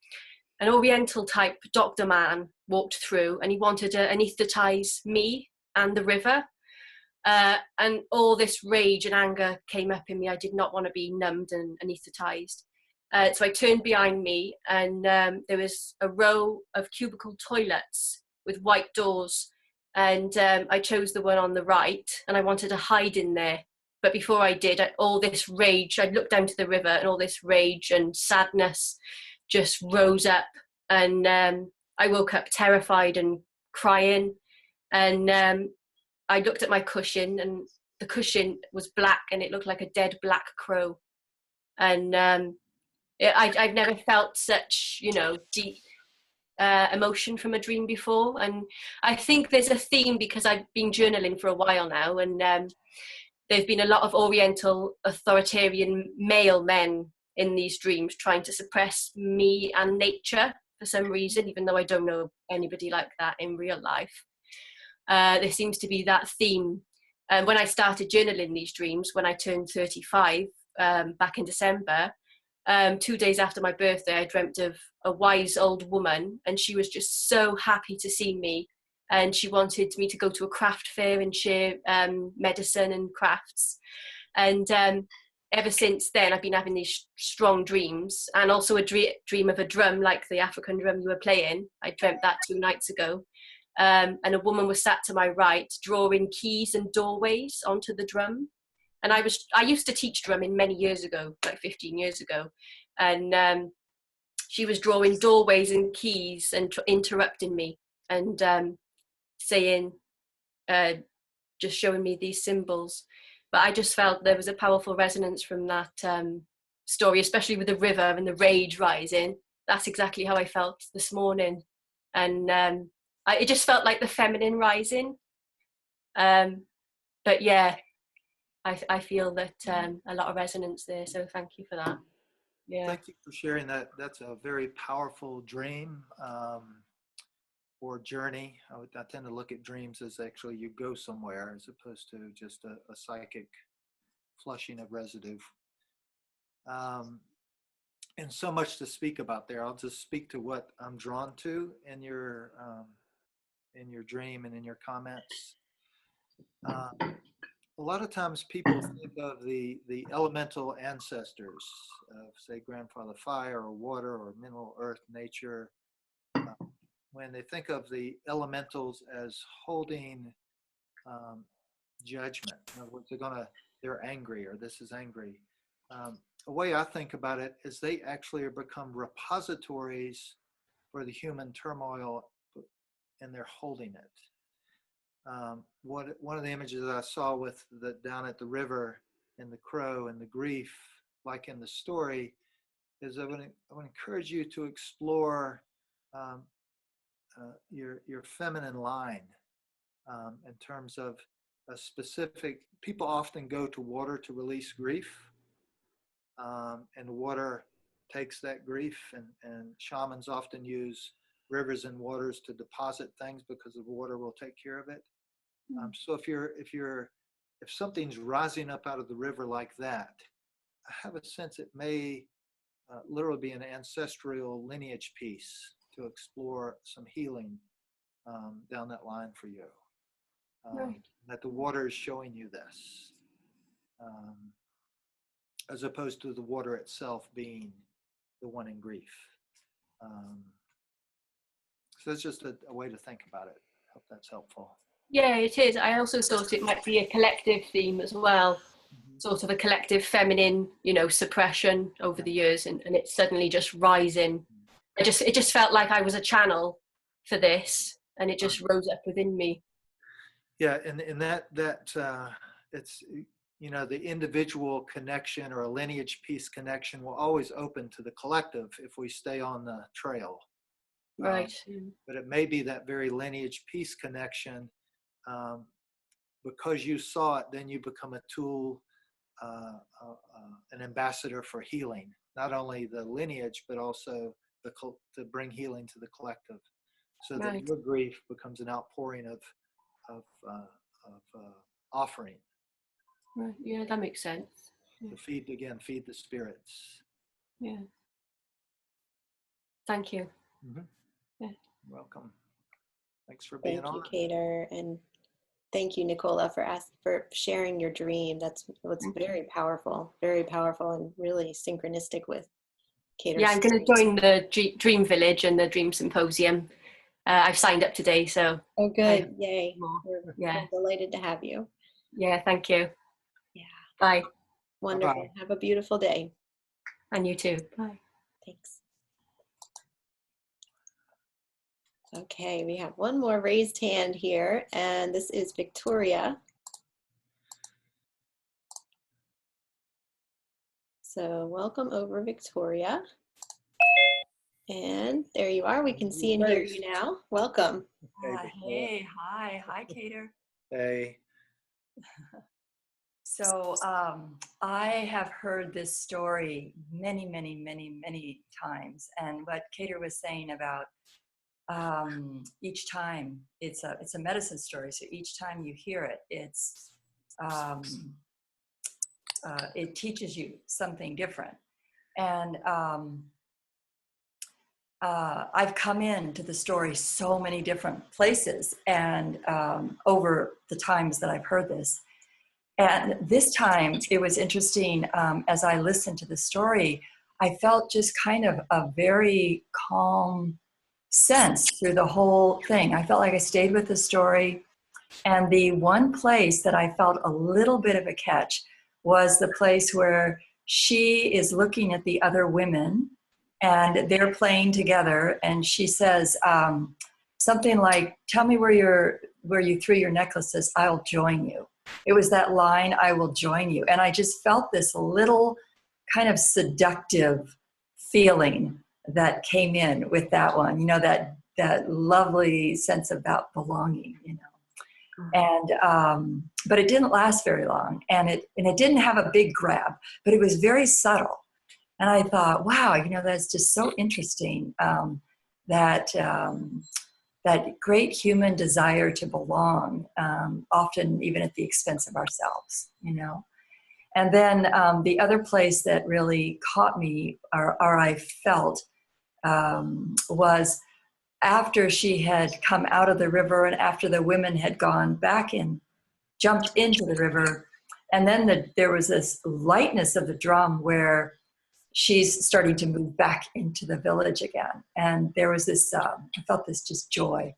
Oriental type doctor man walked through, and he wanted to anaesthetize me and the river. And all this rage and anger came up in me. I did not want to be numbed and anaesthetized. So I turned behind me, and there was a row of cubicle toilets with white doors. And I chose the one on the right, and I wanted to hide in there. But before I did, all this rage, I looked down to the river, and all this rage and sadness just rose up. And I woke up terrified and crying. And I looked at my cushion, and the cushion was black, and it looked like a dead black crow. And I've never felt such, deep emotion from a dream before. And I think there's a theme because I've been journaling for a while now, and there've been a lot of Oriental authoritarian male men in these dreams trying to suppress me and nature for some reason, even though I don't know anybody like that in real life. There seems to be that theme. When I started journaling these dreams, when I turned 35 back in December, 2 days after my birthday, I dreamt of a wise old woman, and she was just so happy to see me. And she wanted me to go to a craft fair and share medicine and crafts. And ever since then, I've been having these strong dreams, and also a dream of a drum, like the African drum you were playing. I dreamt that 2 nights ago. And a woman was sat to my right, drawing keys and doorways onto the drum. And I used to teach drumming many years ago, like 15 years ago. And she was drawing doorways and keys and interrupting me and saying, just showing me these symbols. But I just felt there was a powerful resonance from that story, especially with the river and the rage rising. That's exactly how I felt this morning. And it just felt like the feminine rising. But yeah, I feel that a lot of resonance there. So thank you for that. Yeah. Thank you for sharing that. That's a very powerful dream or journey. I tend to look at dreams as actually you go somewhere as opposed to just a psychic flushing of residue. And so much to speak about there. I'll just speak to what I'm drawn to in your dream and in your comments. A lot of times people think of the elemental ancestors of, say, grandfather fire or water or mineral earth, nature. When they think of the elementals as holding judgment, in other words, they're angry or this is angry. The way I think about it is they actually become repositories for the human turmoil, and they're holding it. One of the images that I saw with down at the river and the crow and the grief, like in the story, is I would encourage you to explore your feminine line in terms of a specific. People often go to water to release grief, and water takes that grief, and shamans often use rivers and waters to deposit things because the water will take care of it. So if something's rising up out of the river like that, I have a sense it may literally be an ancestral lineage piece to explore some healing down that line for you. Right. That the water is showing you this, as opposed to the water itself being the one in grief. So it's just a way to think about it. I hope that's helpful. Yeah, it is. I also thought it might be a collective theme as well, sort of a collective feminine, suppression over the years, and it's suddenly just rising. It just felt like I was a channel for this, and it just rose up within me. Yeah, and that it's, the individual connection or a lineage piece connection will always open to the collective if we stay on the trail. Right. But it may be that very lineage piece connection, because you saw it, then you become a tool, an ambassador for healing, not only the lineage, but also to bring healing to the collective, so that your grief becomes an outpouring of offering. Right. Yeah, that makes sense. To feed the spirits. Yeah. Thank you. Mm-hmm. Yeah. Welcome. Thanks for being on. Thank you, Kedar, and thank you, Nicola, for sharing your dream. That's very powerful, and really synchronistic with Kedar's. Yeah, I'm going to join the Dream Village and the Dream Symposium. I've signed up today, so. Oh, good! Yay! We're Yeah. delighted to have you. Yeah, thank you. Yeah. Bye. Wonderful. Bye-bye. Have a beautiful day. And you too. Bye. Thanks. Okay, we have one more raised hand here, and this is Victoria. So welcome over, Victoria. And there you are. We can see and hear you now. Welcome. Hey, hi, Kedar. Hey. So I have heard this story many times, and what Kedar was saying about each time it's a medicine story. So each time you hear it, it teaches you something different. And I've come into the story so many different places, and over the times that I've heard this. And this time it was interesting. As I listened to the story, I felt just kind of a very calm sense through the whole thing. I felt like I stayed with the story. And the one place that I felt a little bit of a catch was the place where she is looking at the other women and they're playing together. And she says something like, "Tell me where you threw your necklaces, I'll join you." It was that line, "I will join you." And I just felt this little kind of seductive feeling that came in with that one, that lovely sense about belonging, And, but it didn't last very long, and it didn't have a big grab, but it was very subtle. And I thought, wow, that's just so interesting, that great human desire to belong, often even at the expense of ourselves, And then the other place that really caught me, or I felt, was after she had come out of the river and after the women had gone back and jumped into the river. And then there was this lightness of the drum where she's starting to move back into the village again. And there was this, I felt this just joy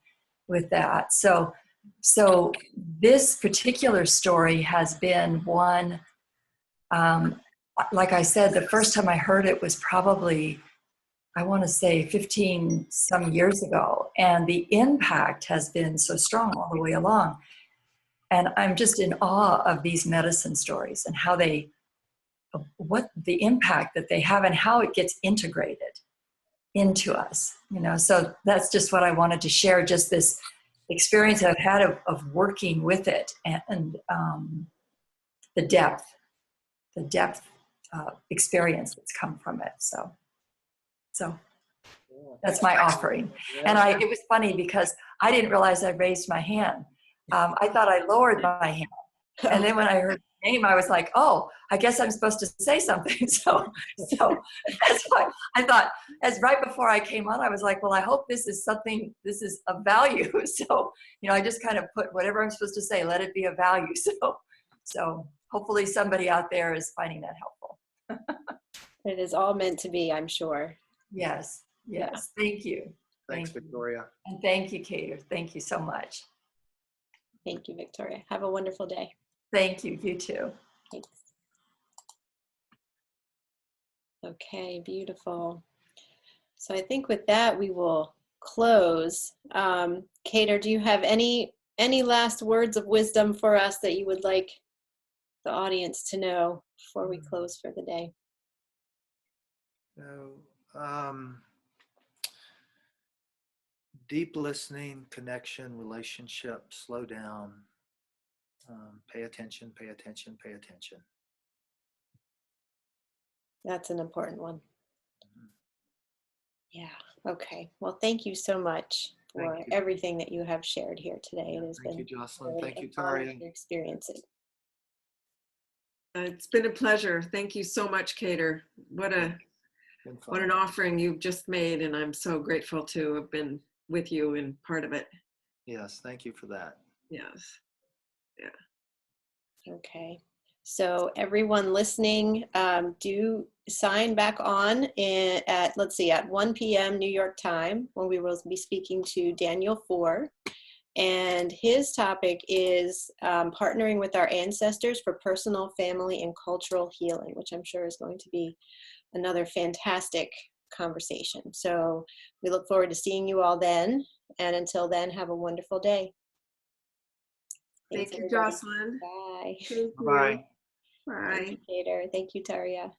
with that. So this particular story has been one, like I said, the first time I heard it was probably, I want to say 15 some years ago. And the impact has been so strong all the way along. And I'm just in awe of these medicine stories and how what the impact that they have and how it gets integrated into us, So that's just what I wanted to share, just this experience I've had of working with it and the depth experience that's come from it. So that's my offering. And it was funny because I didn't realize I raised my hand. I thought I lowered my hand. And then when I heard name, I was like, oh, I guess I'm supposed to say something. So that's why I thought, as right before I came on, I was like, well, I hope this is something, this is of value. So, I just kind of put whatever I'm supposed to say, let it be of value. So hopefully somebody out there is finding that helpful. It is all meant to be, I'm sure. Yes. Yeah. Thank you. Thanks, Thank you. Victoria. And thank you, Kedar. Thank you so much. Thank you, Victoria. Have a wonderful day. Thank you. You too. Thanks. Okay, beautiful. So I think with that, we will close. Kedar, do you have any last words of wisdom for us that you would like the audience to know before we close for the day? Deep listening, connection, relationship, slow down, pay attention, pay attention, pay attention. That's an important one. Yeah. Okay. Well, thank you so much for everything that you have shared here today. It has been Thank you, Jocelyn. really Thank you, an honor Taria. to experience it. It's been a pleasure. Thank you so much, Kedar. What an offering you've just made, and I'm so grateful to have been with you and part of it. Yes, thank you for that. Yes. Yeah. Okay. So everyone listening, do sign back on at, let's see, at 1 p.m. New York time, when we will be speaking to Daniel Four. And his topic is partnering with our ancestors for personal, family, and cultural healing, which I'm sure is going to be another fantastic conversation. So we look forward to seeing you all then. And until then, have a wonderful day. Thanks, Thank you, everybody. Jocelyn. Bye. Thank you. Bye. Bye. Thank you, Kedar. Thank you, Taria.